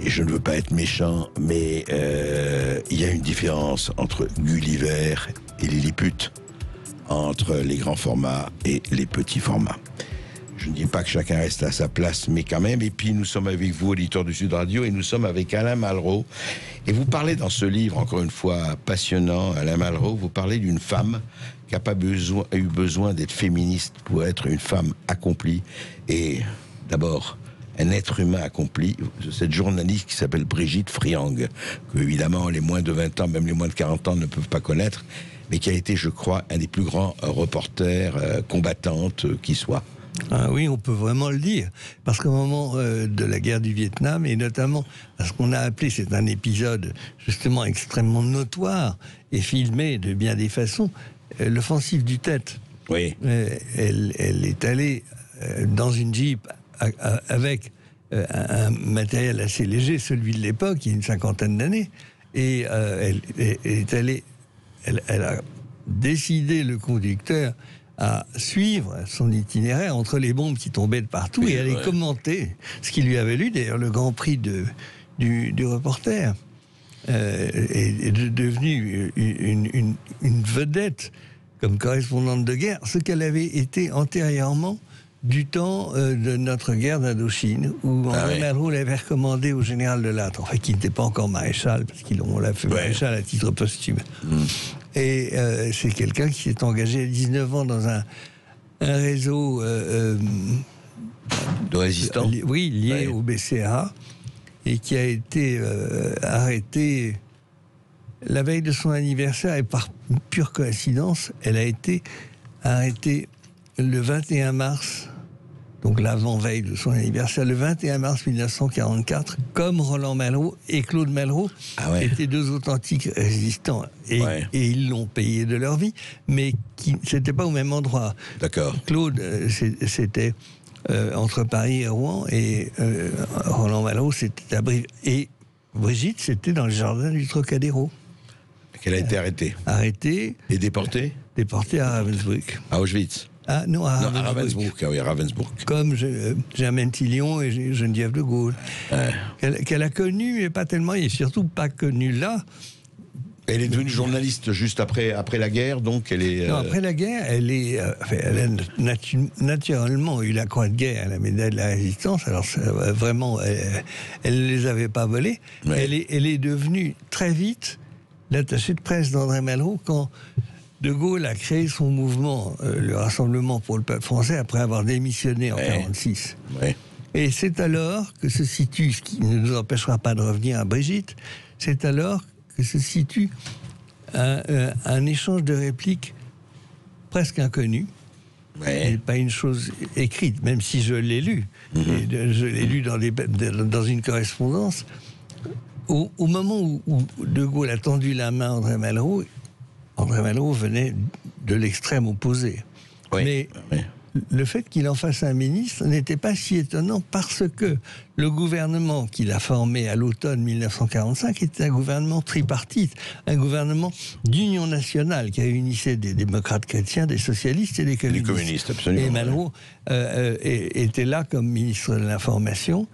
Et je ne veux pas être méchant, mais il y a une différence entre Gulliver et Lilliput, entre les grands formats et les petits formats. Je ne dis pas que chacun reste à sa place, mais quand même. Et puis, nous sommes avec vous, auditeurs du Sud Radio, et nous sommes avec Alain Malraux. Et vous parlez dans ce livre, encore une fois, passionnant, Alain Malraux, vous parlez d'une femme qui n'a pas eu besoin d'être féministe pour être une femme accomplie. Et d'abord, un être humain accompli, cette journaliste qui s'appelle Brigitte Friang, que évidemment les moins de 20 ans, même les moins de 40 ans ne peuvent pas connaître, mais qui a été, je crois, un des plus grands reporters combattantes qui soit. Ah oui, on peut vraiment le dire. Parce qu'au moment de la guerre du Vietnam, et notamment ce qu'on a appelé, c'est un épisode justement extrêmement notoire et filmé de bien des façons, l'offensive du Tet. Oui. Elle est allée dans une Jeep avec un matériel assez léger, celui de l'époque, il y a une 50aine d'années, et elle est allée, elle a décidé, le conducteur, à suivre son itinéraire entre les bombes qui tombaient de partout et aller commenter ce qui lui avait valu d'ailleurs le Grand Prix du reporter. Est devenue une vedette comme correspondante de guerre, ce qu'elle avait été antérieurement du temps de notre guerre d'Indochine, où Henri Malraux l'avait recommandé au général de Lattre, enfin qui n'était pas encore maréchal, parce qu'on l'a fait maréchal à titre posthume. Et c'est quelqu'un qui s'est engagé à 19 ans dans un réseau de résistants. Lié au BCA, et qui a été arrêté la veille de son anniversaire, et par pure coïncidence, elle a été arrêtée le 21 mars, donc l'avant-veille de son anniversaire, le 21 mars 1944, comme Roland Malraux et Claude Malraux étaient deux authentiques résistants. Et ils l'ont payé de leur vie, mais c'était pas au même endroit. D'accord. Claude, c'était entre Paris et Rouen, et Roland Malraux, c'était à Brive. Et Brigitte, c'était dans le jardin du Trocadéro. Qu'elle a été arrêtée. Arrêtée. Et déportée. Déportée à Ravensbrück. À Auschwitz. Ah non, à Ravensbrück. Ah oui, à Ravensbrück. Comme Germaine Tillion et Geneviève de Gaulle. Qu'elle a connue, mais pas tellement, et surtout pas connue là. Elle est devenue journaliste juste après la guerre, donc elle est... Non, après la guerre, elle a naturellement eu la croix de guerre, la médaille de la résistance, alors vraiment, elle ne les avait pas volés. Elle est devenue très vite l'attaché de presse d'André Malraux quand De Gaulle a créé son mouvement, le Rassemblement pour le peuple français, après avoir démissionné en 1946. Et c'est alors que se situe, ce qui ne nous empêchera pas de revenir à Brigitte, c'est alors que se situe un échange de répliques presque inconnu n'est pas une chose écrite, même si je l'ai lu. Et je l'ai lu dans une correspondance. Au moment où De Gaulle a tendu la main à André Malraux venait de l'extrême opposé. Mais le fait qu'il en fasse un ministre n'était pas si étonnant parce que le gouvernement qu'il a formé à l'automne 1945 était un gouvernement tripartite, un gouvernement d'union nationale qui réunissait des démocrates chrétiens, des socialistes et des communistes. Les communistes, absolument. Et Malraux était là comme ministre de l'Information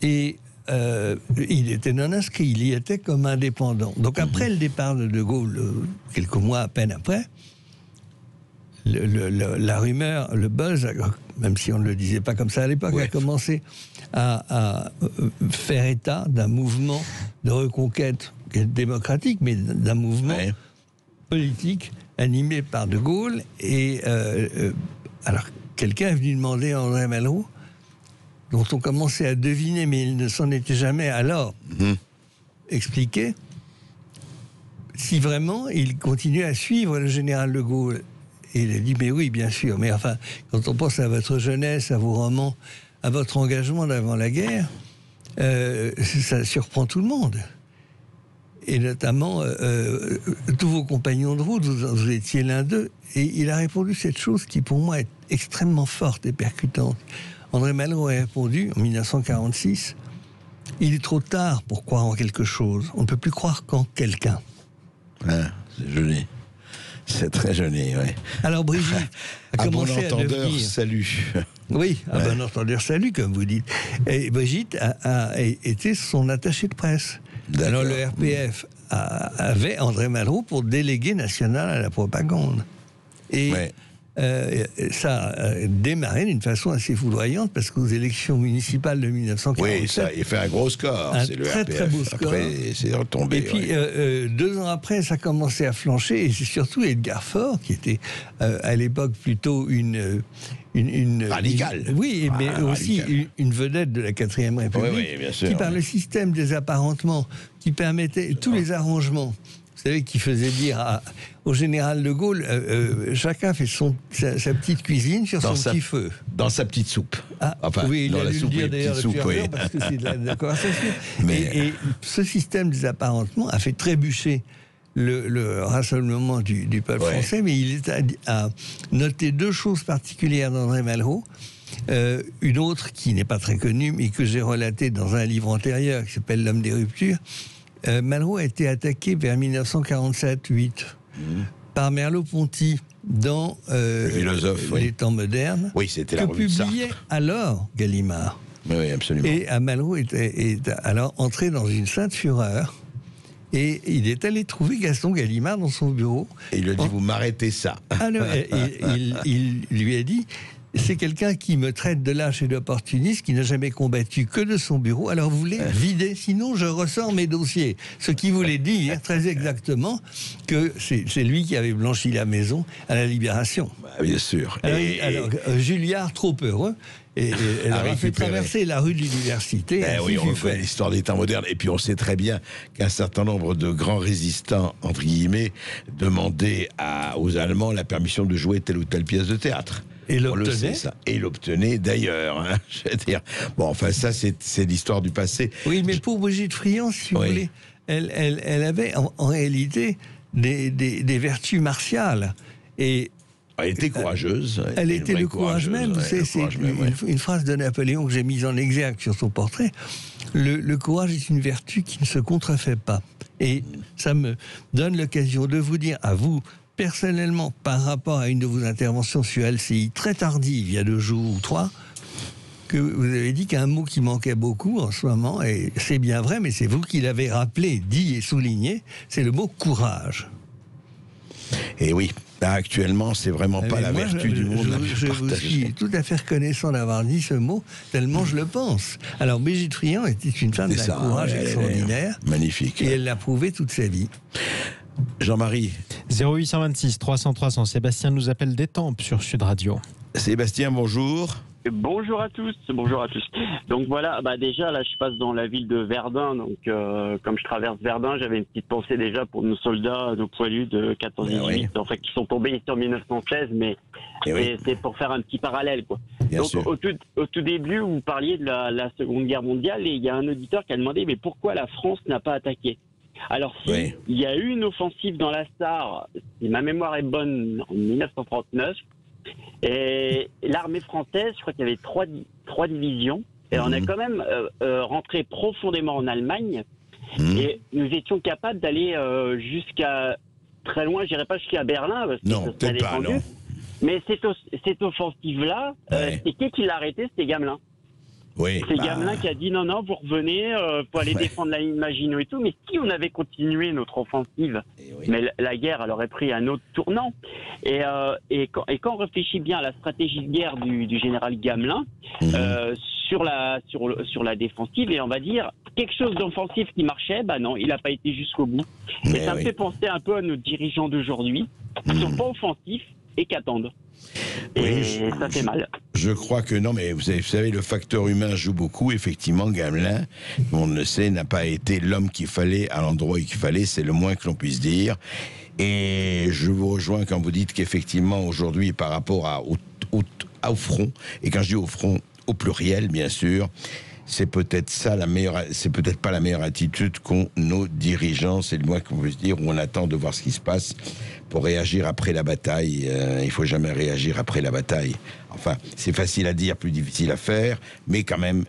et il était non inscrit, il y était comme indépendant. Donc après le départ de Gaulle, quelques mois à peine après, la rumeur, le buzz, même si on ne le disait pas comme ça à l'époque, a commencé à faire état d'un mouvement de reconquête démocratique, mais d'un mouvement politique animé par De Gaulle. Et alors, quelqu'un est venu demander à André Malraux, dont on commençait à deviner, mais il ne s'en était jamais alors expliqué, si vraiment il continuait à suivre le général de Gaulle. Et il a dit, mais oui, bien sûr, mais enfin, quand on pense à votre jeunesse, à vos romans, à votre engagement d'avant la guerre, ça surprend tout le monde. Et notamment, tous vos compagnons de route, vous étiez l'un d'eux. Et il a répondu cette chose qui, pour moi, est extrêmement forte et percutante. André Malraux a répondu, en 1946, « Il est trop tard pour croire en quelque chose. On ne peut plus croire qu'en quelqu'un. » C'est joli. C'est très joli, oui. Alors Brigitte a commencé bon entendeur, à devenir... salut. Oui, un bon entendeur, salut, comme vous dites. Et Brigitte a été son attachée de presse. Alors le RPF avait André Malraux pour délégué national à la propagande. Et ça a démarré d'une façon assez foudroyante parce qu'aux élections municipales de 1947... Oui, ça, il fait un gros score, c'est le très, RPF. très beau score. Après, c'est retombé. Et puis, 2 ans après, ça a commencé à flancher, et c'est surtout Edgar Faure, qui était à l'époque plutôt une radicale. Oui, mais aussi une vedette de la 4e République, bien sûr, qui par le système des apparentements, qui permettait tous les arrangements, vous savez, qui faisait dire au général de Gaulle, chacun fait sa petite cuisine sur son petit feu. Dans sa petite soupe. Enfin, oui, il a dû le dire d'ailleurs depuis longtemps, parce que c'est de la conversation. Et ce système des apparentements a fait trébucher le rassemblement du peuple français, mais il a noté 2 choses particulières d'André Malraux. Une autre qui n'est pas très connue, mais que j'ai relatée dans un livre antérieur qui s'appelle L'homme des ruptures. Malraux a été attaqué vers 1947-8 par Merleau-Ponty dans Les temps modernes, c'était la revue de que publiait alors Gallimard. Oui, absolument. Et Malraux est alors entré dans une sainte fureur. Et il est allé trouver Gaston Gallimard dans son bureau. Et il lui a dit, vous m'arrêtez ça. Alors, il lui a dit, c'est quelqu'un qui me traite de lâche et d'opportuniste, qui n'a jamais combattu que de son bureau. Alors vous voulez vider, sinon je ressors mes dossiers. Ce qui voulait dire très exactement que c'est lui qui avait blanchi la maison à la Libération. Bien sûr. Alors Julliard, trop heureux, et elle a fait traverser la rue de l'Université. Oui, on fait l'histoire des temps modernes. Et puis on sait très bien qu'un certain nombre de grands résistants, entre guillemets, demandaient aux Allemands la permission de jouer telle ou telle pièce de théâtre. Et l'obtenait. Et l'obtenait d'ailleurs. Hein, je veux dire. Bon, enfin, ça, c'est l'histoire du passé. Oui, mais pour Brigitte Friant, si vous voulez, elle avait en réalité des vertus martiales. Et elle était courageuse. Elle était le courage même. C'est une phrase de Napoléon que j'ai mise en exergue sur son portrait. Le courage est une vertu qui ne se contrefait pas. Et ça me donne l'occasion de vous dire à vous, personnellement, par rapport à une de vos interventions sur LCI, très tardive, il y a 2 jours ou 3, que vous avez dit qu'un mot qui manquait beaucoup en ce moment, et c'est bien vrai, mais c'est vous qui l'avez rappelé, dit et souligné, c'est le mot courage. Et oui, là, actuellement, c'est vraiment pas la vertu du monde. Je vous suis tout à fait reconnaissant d'avoir dit ce mot, tellement je le pense. Alors, Brigitte Friant était une femme d'un courage extraordinaire. Magnifique. Et elle l'a prouvé toute sa vie. Jean-Marie. 0826 300 300. Sébastien nous appelle d'Étampes sur Sud Radio. Sébastien, bonjour. Bonjour à tous, bonjour à tous. Donc voilà, déjà là je passe dans la ville de Verdun, donc comme je traverse Verdun, j'avais une petite pensée déjà pour nos soldats, nos poilus de 14-18, en fait qui sont tombés ici en 1916, mais c'est pour faire un petit parallèle quoi. Donc au tout début vous parliez de la Seconde Guerre mondiale et il y a un auditeur qui a demandé mais pourquoi la France n'a pas attaqué? Alors il y a eu une offensive dans la Sarre, si ma mémoire est bonne, en 1939. Et l'armée française, je crois qu'il y avait trois divisions. Et on est quand même rentré profondément en Allemagne. Et nous étions capables d'aller jusqu'à très loin, je dirais pas jusqu'à Berlin, parce que non, peut-être pas, non. Mais cette offensive-là, c'est qui l'a arrêté? C'était Gamelin. Oui, c'est Gamelin qui a dit non, vous revenez pour aller défendre la ligne Maginot et tout. Mais si on avait continué notre offensive, mais la guerre, elle aurait pris un autre tournant. Et quand on réfléchit bien à la stratégie de guerre du général Gamelin sur la défensive, et on va dire quelque chose d'offensif qui marchait, non, il n'a pas été jusqu'au bout. Et ça me fait penser un peu à nos dirigeants d'aujourd'hui, qui sont pas offensifs et qui attendent. Et ça fait mal. Je crois que non, mais vous savez, le facteur humain joue beaucoup. Effectivement, Gamelin, on le sait, n'a pas été l'homme qu'il fallait à l'endroit qu'il fallait. C'est le moins que l'on puisse dire. Et je vous rejoins quand vous dites qu'effectivement, aujourd'hui, par rapport au front, et quand je dis au front, au pluriel, bien sûr, c'est peut-être ça c'est peut-être pas la meilleure attitude qu'ont nos dirigeants. C'est le moins qu'on puisse dire, où on attend de voir ce qui se passe pour réagir après la bataille. Il faut jamais réagir après la bataille. Enfin, c'est facile à dire, plus difficile à faire, mais quand même,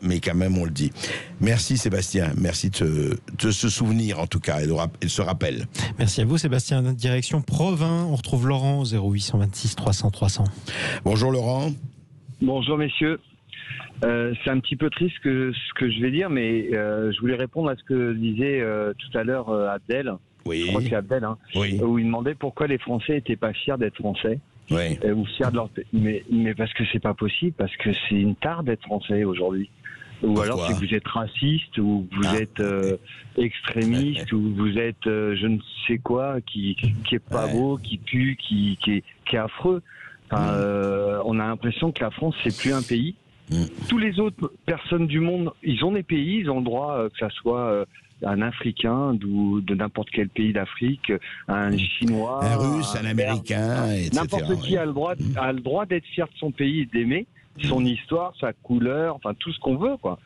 on le dit. Merci Sébastien, merci de se souvenir en tout cas et de ce rappel. Merci à vous Sébastien. Direction Provins, on retrouve Laurent au 0826 300 300. Bonjour Laurent. Bonjour messieurs. C'est un petit peu triste ce que je vais dire, mais je voulais répondre à ce que disait tout à l'heure Abdel. Oui. Je crois que c'est Abdel, hein, où il demandait pourquoi les Français n'étaient pas fiers d'être Français. Oui. Ou fiers de leur pays. Mais parce que c'est pas possible, parce que c'est une tare d'être Français aujourd'hui. Ou pourquoi? Alors c'est que vous êtes raciste, ou vous êtes extrémiste, ou vous êtes je ne sais quoi, qui est pas beau, qui pue, qui est affreux. Enfin, on a l'impression que la France c'est plus un pays. Tous les autres personnes du monde, ils ont des pays, ils ont le droit que ça soit un Africain de n'importe quel pays d'Afrique, un Chinois, un Russe, un Américain, etc. N'importe qui a le droit d'être fier de son pays et d'aimer son histoire, sa couleur, enfin tout ce qu'on veut, quoi.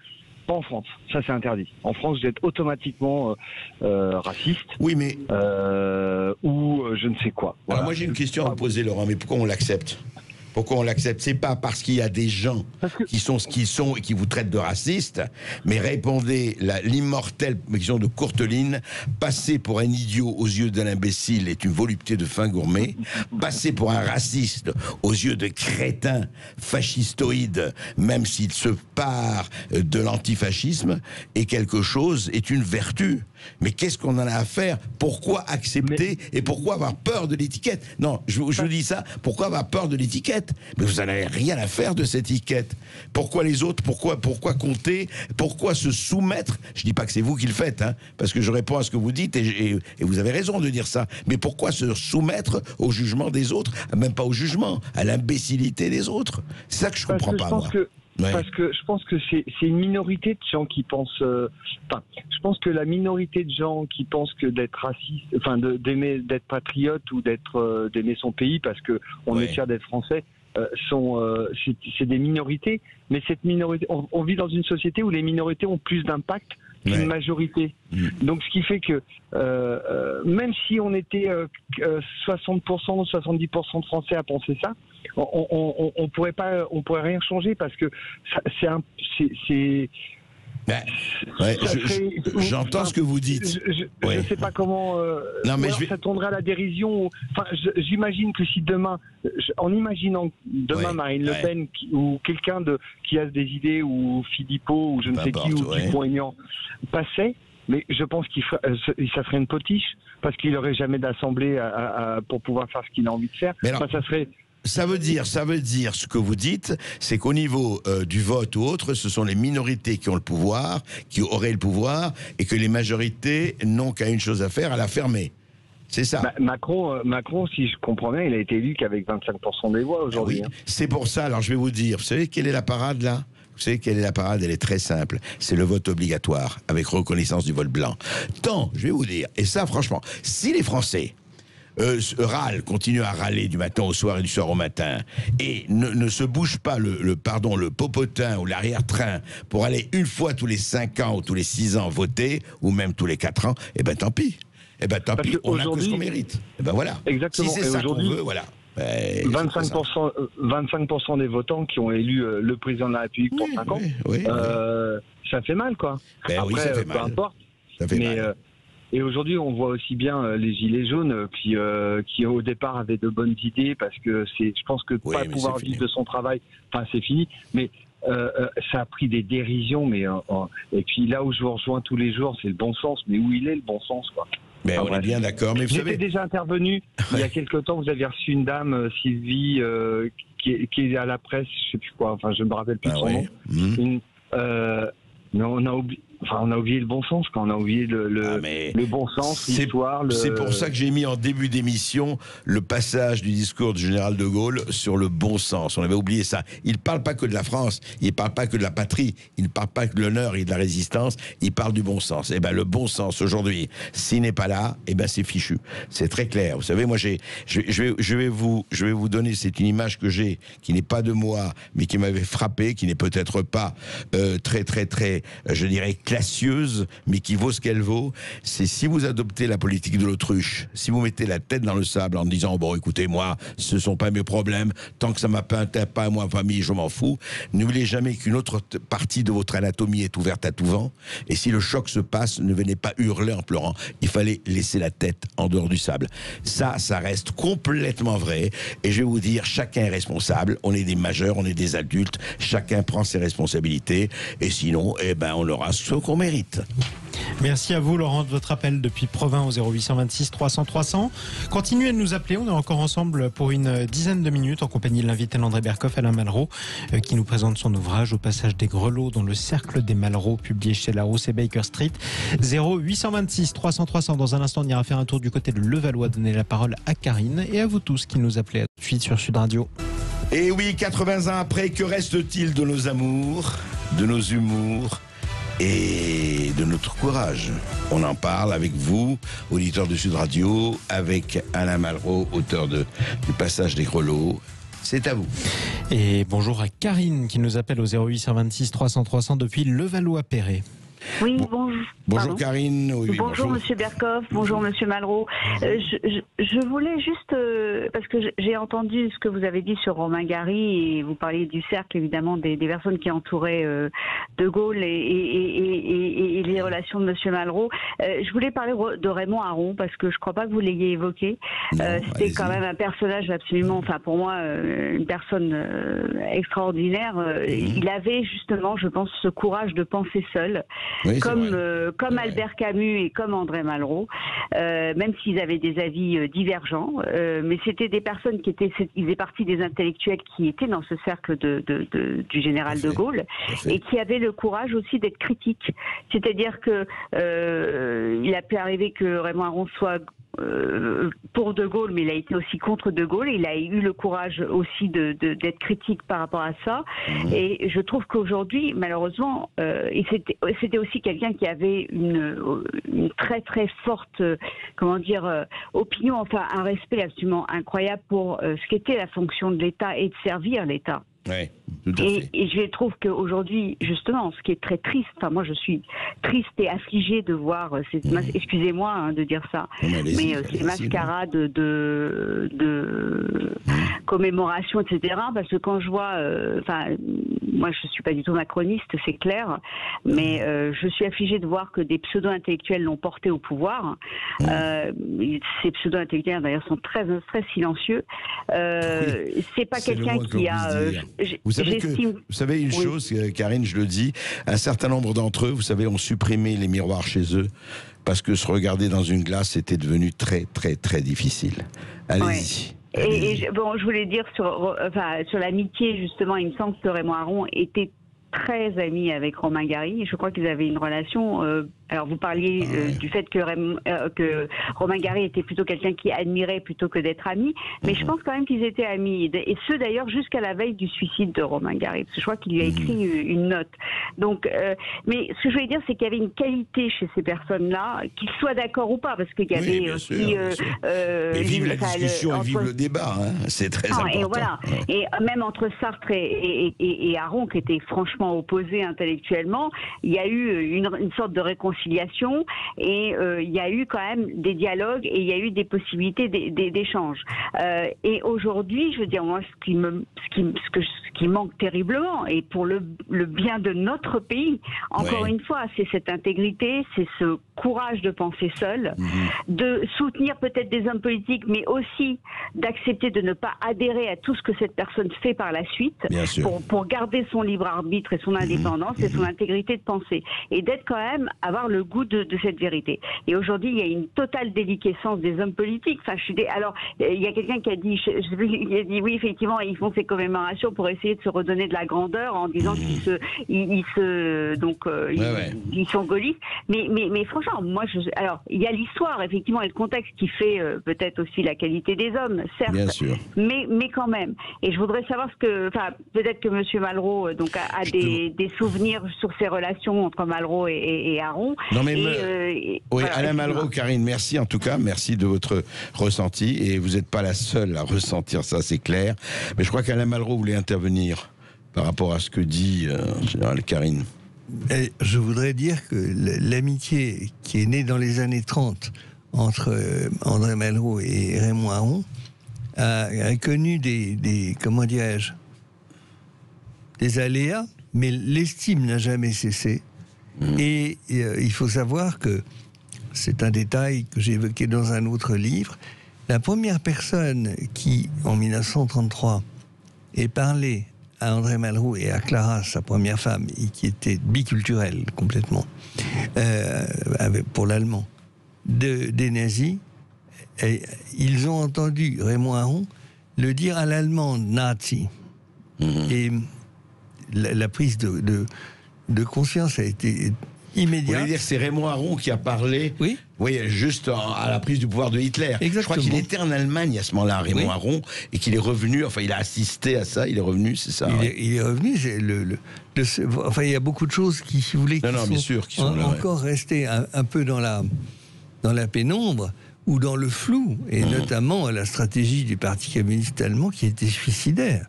Pas en France, ça c'est interdit. En France, vous êtes automatiquement raciste. Oui, mais ou je ne sais quoi. Voilà. Alors moi j'ai une question à vous poser, Laurent. Mais pourquoi on l'accepte ? Pourquoi on l'accepte? C'est pas parce qu'il y a des gens qui sont ce qu'ils sont et qui vous traitent de racistes, mais répondez l'immortelle question de Courteline: passer pour un idiot aux yeux d'un imbécile est une volupté de fin gourmet. Passer pour un raciste aux yeux de crétins fascistoïdes, même s'il se part de l'antifascisme, est quelque chose, est une vertu. Mais qu'est-ce qu'on en a à faire? Pourquoi accepter et pourquoi avoir peur de l'étiquette? Non, je vous dis ça, pourquoi avoir peur de l'étiquette? Mais vous n'en avez rien à faire de cette étiquette. Pourquoi les autres? Pourquoi compter? Pourquoi se soumettre? Je dis pas que c'est vous qui le faites, hein, parce que je réponds à ce que vous dites et vous avez raison de dire ça. Mais pourquoi se soumettre au jugement des autres? Même pas au jugement, à l'imbécilité des autres. C'est ça que je comprends pas, moi. Parce que je pense que c'est une minorité de gens qui pensent. Enfin, je pense que la minorité de gens qui pensent que d'être raciste, enfin d'être patriote ou d'aimer son pays parce que on est fier d'être français, c'est des minorités. Mais cette minorité, on vit dans une société où les minorités ont plus d'impact qu'une majorité. Donc ce qui fait que même si on était 60% ou 70% de Français à penser ça, on pourrait rien changer parce que j'entends ce que vous dites. Je ne sais pas comment. Non, mais ça tournerait à la dérision. Enfin, j'imagine que si demain, en imaginant demain Marine Le Pen ou quelqu'un qui a des idées, ou Philippot ou je ne sais qui, ou Dupont-Aignan passait, mais je pense ça serait une potiche parce qu'il n'aurait jamais d'assemblée pour pouvoir faire ce qu'il a envie de faire. Mais alors, ça serait. Ça veut dire ce que vous dites, c'est qu'au niveau du vote ou autre, ce sont les minorités qui ont le pouvoir, qui auraient le pouvoir, et que les majorités n'ont qu'à une chose à faire, à la fermer. C'est ça. Macron, si je comprends bien, il a été élu qu'avec 25% des voix aujourd'hui. Ah oui. C'est pour ça, alors je vais vous dire, vous savez quelle est la parade là ? Vous savez quelle est la parade? Elle est très simple. C'est le vote obligatoire, avec reconnaissance du vote blanc. Tant, je vais vous dire, et ça franchement, si les Français râlent, continuent à râler du matin au soir et du soir au matin, et ne se bougent pas le popotin ou l'arrière-train pour aller une fois tous les 5 ans ou tous les 6 ans voter, ou même tous les 4 ans, eh ben tant pis. Eh ben tant pis, on a que ce qu'on mérite. Eh ben voilà. Exactement. Si c'est ça qu'on veut, voilà. 25% des votants qui ont élu le président de la République pour 5 ans, ça fait mal, quoi. Ben après, ça fait mal. Peu importe. Ça fait mal. Et aujourd'hui, on voit aussi bien les gilets jaunes qui au départ avaient de bonnes idées, parce que je pense que pas pouvoir vivre de son travail, enfin c'est fini, mais ça a pris des dérisions, et puis là où je vous rejoins tous les jours, c'est le bon sens, mais où il est le bon sens, quoi. Mais on est bien d'accord. Mais j'étais déjà intervenu il y a quelque temps. Vous avez reçu une dame, Sylvie, qui est à la presse, je sais plus quoi. Enfin, je me rappelle plus son nom. Mais on a oublié. Enfin, on a oublié le bon sens, quand on a oublié le bon sens, l'histoire. C'est pour ça que j'ai mis en début d'émission le passage du discours du général de Gaulle sur le bon sens. On avait oublié ça. Il ne parle pas que de la France, il ne parle pas que de la patrie, il ne parle pas que de l'honneur et de la résistance, il parle du bon sens. Et ben le bon sens aujourd'hui, s'il n'est pas là, et ben c'est fichu. C'est très clair. Vous savez, moi je vais vous donner, c'est une image que j'ai, qui n'est pas de moi, mais qui m'avait frappé, qui n'est peut-être pas très, je dirais, classieuse, mais qui vaut ce qu'elle vaut. C'est si vous adoptez la politique de l'autruche, si vous mettez la tête dans le sable en disant bon écoutez moi ce sont pas mes problèmes, tant que ça m'atteint pas à moi famille je m'en fous, n'oubliez jamais qu'une autre partie de votre anatomie est ouverte à tout vent, et si le choc se passe, ne venez pas hurler en pleurant, il fallait laisser la tête en dehors du sable. Ça reste complètement vrai, et je vais vous dire, chacun est responsable, on est des majeurs, on est des adultes, chacun prend ses responsabilités, et sinon eh ben on aura ce qu'on mérite. Merci à vous Laurent de votre appel depuis Provins au 0826 300 300. Continuez de nous appeler, on est encore ensemble pour une dizaine de minutes en compagnie de l'invité André Berkoff, Alain Malraux, qui nous présente son ouvrage Au passage des grelots dans le cercle des Malraux, publié chez Larousse et Baker Street. 0826 300 300. Dans un instant, on ira faire un tour du côté de Levallois, donner la parole à Karine et à vous tous qui nous appelez. À tout de suite sur Sud Radio. Et oui, 80 ans après, que reste-t-il de nos amours, de nos humours et de notre courage? On en parle avec vous, auditeur de Sud Radio, avec Alain Malraux, auteur du Passage des grelots. C'est à vous. Et bonjour à Karine qui nous appelle au 0826 300 300 depuis Levallois-Perret. Oui, bonjour. Bonjour Karine. Oui, bonjour Monsieur Berkoff, bonjour Monsieur Malraux. Je voulais juste, parce que j'ai entendu ce que vous avez dit sur Romain Gary, et vous parliez du cercle évidemment des personnes qui entouraient De Gaulle et les relations de Monsieur Malraux. Je voulais parler de Raymond Aron, parce que je ne crois pas que vous l'ayez évoqué. C'était quand même un personnage absolument, enfin pour moi, une personne extraordinaire. Il avait justement, je pense, ce courage de penser seul. Oui, comme Albert Camus et comme André Malraux, même s'ils avaient des avis divergents, mais c'était des personnes ils faisaient partie des intellectuels qui étaient dans ce cercle du général de Gaulle, et qui avaient le courage aussi d'être critiques. C'est-à-dire que il a pu arriver que Raymond Aron soit pour De Gaulle, mais il a été aussi contre De Gaulle. Il a eu le courage aussi d'être critique par rapport à ça. Et je trouve qu'aujourd'hui, malheureusement, et c'était aussi quelqu'un qui avait une très très forte, opinion, enfin un respect absolument incroyable pour ce qu'était la fonction de l'État et de servir l'État. Ouais, tout à fait. Et je trouve qu'aujourd'hui, justement, ce qui est très triste, enfin moi je suis triste et affligée de voir, excusez-moi de dire ça, mais ces mascarades de commémoration, etc. Parce que quand je vois, moi je suis pas du tout macroniste, c'est clair, mais je suis affligée de voir que des pseudo-intellectuels l'ont porté au pouvoir. Ces pseudo-intellectuels d'ailleurs sont très silencieux. C'est pas quelqu'un qui a... Vous savez une chose, Karine, je le dis, un certain nombre d'entre eux, vous savez, ont supprimé les miroirs chez eux parce que se regarder dans une glace était devenu très, très, très difficile. Allez-y. Et je voulais dire sur l'amitié, justement, il me semble que Raymond Aron était très ami avec Romain Gary. Je crois qu'ils avaient une relation Alors vous parliez du fait que Romain Gary était plutôt quelqu'un qui admirait plutôt que d'être ami, mais je pense quand même qu'ils étaient amis, et ce d'ailleurs jusqu'à la veille du suicide de Romain Gary, parce que je crois qu'il lui a écrit une note. Donc, mais ce que je voulais dire, c'est qu'il y avait une qualité chez ces personnes-là, qu'ils soient d'accord ou pas, parce qu'il y avait aussi... et vive la discussion et vive le débat, hein. C'est très important. Et voilà. Et même entre Sartre et Aron, qui étaient franchement opposés intellectuellement, il y a eu une sorte de réconciliation, et il y a eu quand même des dialogues, et il y a eu des possibilités d'échanges. Et aujourd'hui, je veux dire, moi, ce qui manque terriblement, et pour le bien de notre pays, encore une fois, c'est cette intégrité, c'est ce courage de penser seul, de soutenir peut-être des hommes politiques, mais aussi d'accepter de ne pas adhérer à tout ce que cette personne fait par la suite, pour garder son libre arbitre et son indépendance et son intégrité de pensée, et d'être quand même, avoir le goût de cette vérité. Et aujourd'hui, il y a une totale déliquescence des hommes politiques. Enfin, alors, il y a quelqu'un qui a dit, il a dit oui, effectivement, ils font ces commémorations pour essayer de se redonner de la grandeur en disant qu'ils sont gaullistes. Mais franchement, moi, alors, il y a l'histoire, effectivement, et le contexte qui fait peut-être aussi la qualité des hommes, certes. Bien sûr. Mais quand même. Et je voudrais savoir peut-être que M. Malraux a des souvenirs sur ces relations entre Malraux et Aron. Non, mais Alain Malraux, Karine, merci en tout cas, merci de votre ressenti, et vous n'êtes pas la seule à ressentir ça, c'est clair. Mais je crois qu'Alain Malraux voulait intervenir par rapport à ce que dit en général Karine. Je voudrais dire que l'amitié qui est née dans les années 30 entre André Malraux et Raymond Aron a connu des comment dirais-je, des aléas, mais l'estime n'a jamais cessé. Et il faut savoir que, c'est un détail que j'ai évoqué dans un autre livre, la première personne qui, en 1933, est parlée à André Malraux et à Clara, sa première femme, et qui était biculturelle complètement, pour l'allemand, des nazis, et ils ont entendu Raymond Aron le dire à l'allemande nazi. Et la prise de conscience a été immédiate. Vous voulez dire que c'est Raymond Aron qui a parlé, juste à la prise du pouvoir de Hitler. Exactement. Je crois qu'il était en Allemagne à ce moment-là, Raymond Aron, et qu'il est revenu, enfin il a assisté à ça, il est revenu, c'est ça. Il est revenu, enfin il y a beaucoup de choses qui, si vous voulez, qui sont encore restées un peu dans la pénombre, ou dans le flou, et notamment la stratégie du Parti communiste allemand qui était suicidaire.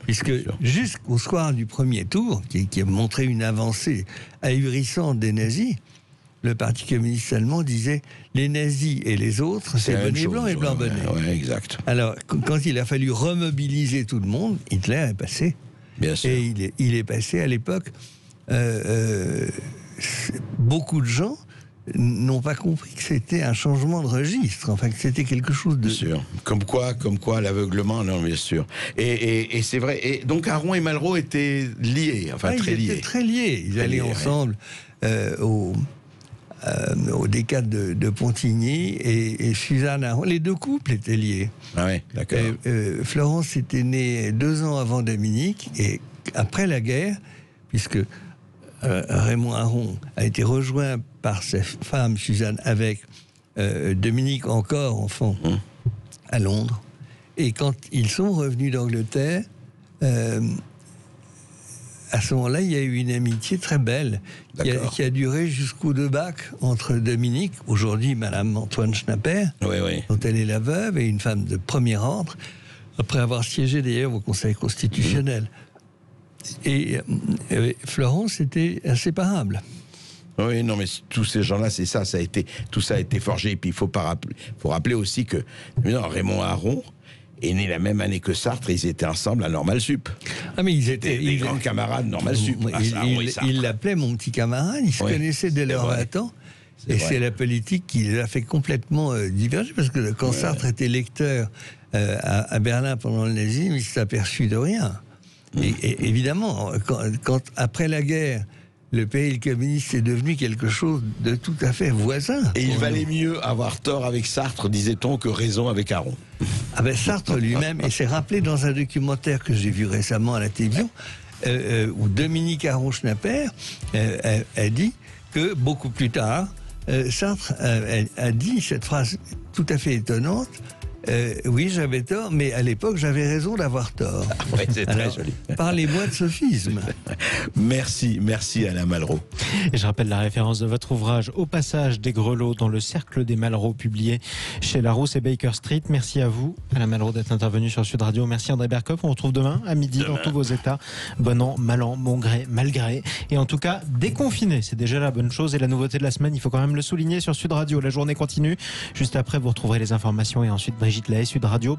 Puisque jusqu'au soir du premier tour, qui a montré une avancée ahurissante des nazis, le Parti communiste allemand disait les nazis et les autres, c'est bonnet blanc et blanc bonnet. Exact. Alors, quand il a fallu remobiliser tout le monde, Hitler est passé. Bien sûr. Et il est passé à l'époque. Beaucoup de gens n'ont pas compris que c'était un changement de registre, enfin que c'était quelque chose de... Bien sûr. Comme quoi l'aveuglement, non, bien sûr. Et c'est vrai. Et donc Aron et Malraux étaient liés, enfin très liés. Ils étaient très liés. Ils allaient ensemble au décade de Pontigny, et Suzanne Aron. Les deux couples étaient liés. Ah ouais, d'accord. Florence était née 2 ans avant Dominique, et après la guerre, puisque Raymond Aron a été rejoint par sa femme Suzanne avec Dominique encore enfant à Londres, et quand ils sont revenus d'Angleterre, à ce moment-là il y a eu une amitié très belle qui a duré jusqu'au Debac entre Dominique, aujourd'hui Madame Antoine Schnapper, dont elle est la veuve et une femme de premier ordre, après avoir siégé d'ailleurs au Conseil constitutionnel. Et Florence était inséparable. Oui, non, mais tous ces gens-là, c'est ça, tout ça a été forgé. Et puis, il faut rappeler aussi que Raymond Aron est né la même année que Sartre, et ils étaient ensemble à Normal Sup. Ah, mais ils étaient des grands camarades Normal Sup. Il l'appelait mon petit camarade, ils se connaissaient dès leur 20 ans. Et c'est la politique qui les a fait complètement diverger, parce que quand Sartre était lecteur à Berlin pendant le nazisme, il s'est aperçu de rien. Et évidemment, quand après la guerre, le pays communiste est devenu quelque chose de tout à fait voisin. Et il valait mieux avoir tort avec Sartre, disait-on, que raison avec Aron. Ah ben Sartre lui-même, et c'est rappelé dans un documentaire que j'ai vu récemment à la télévision, où Dominique Aron Schnapper a dit que beaucoup plus tard, Sartre a dit cette phrase tout à fait étonnante. Oui, j'avais tort, mais à l'époque, j'avais raison d'avoir tort. Ouais, c'est très joli. Parlez-moi de sophisme. Merci Alain Malraux. Et je rappelle la référence de votre ouvrage Au passage des grelots dans le cercle des Malraux, publié chez Larousse et Baker Street. Merci à vous, Alain Malraux, d'être intervenu sur Sud Radio. Merci André Berkoff. On retrouve demain à midi dans tous vos états. Bon an, mal an, bon gré, mal gré. Et en tout cas, déconfiné, c'est déjà la bonne chose. Et la nouveauté de la semaine, il faut quand même le souligner sur Sud Radio. La journée continue. Juste après, vous retrouverez les informations et ensuite Brigitte Lahaye, Sud Radio.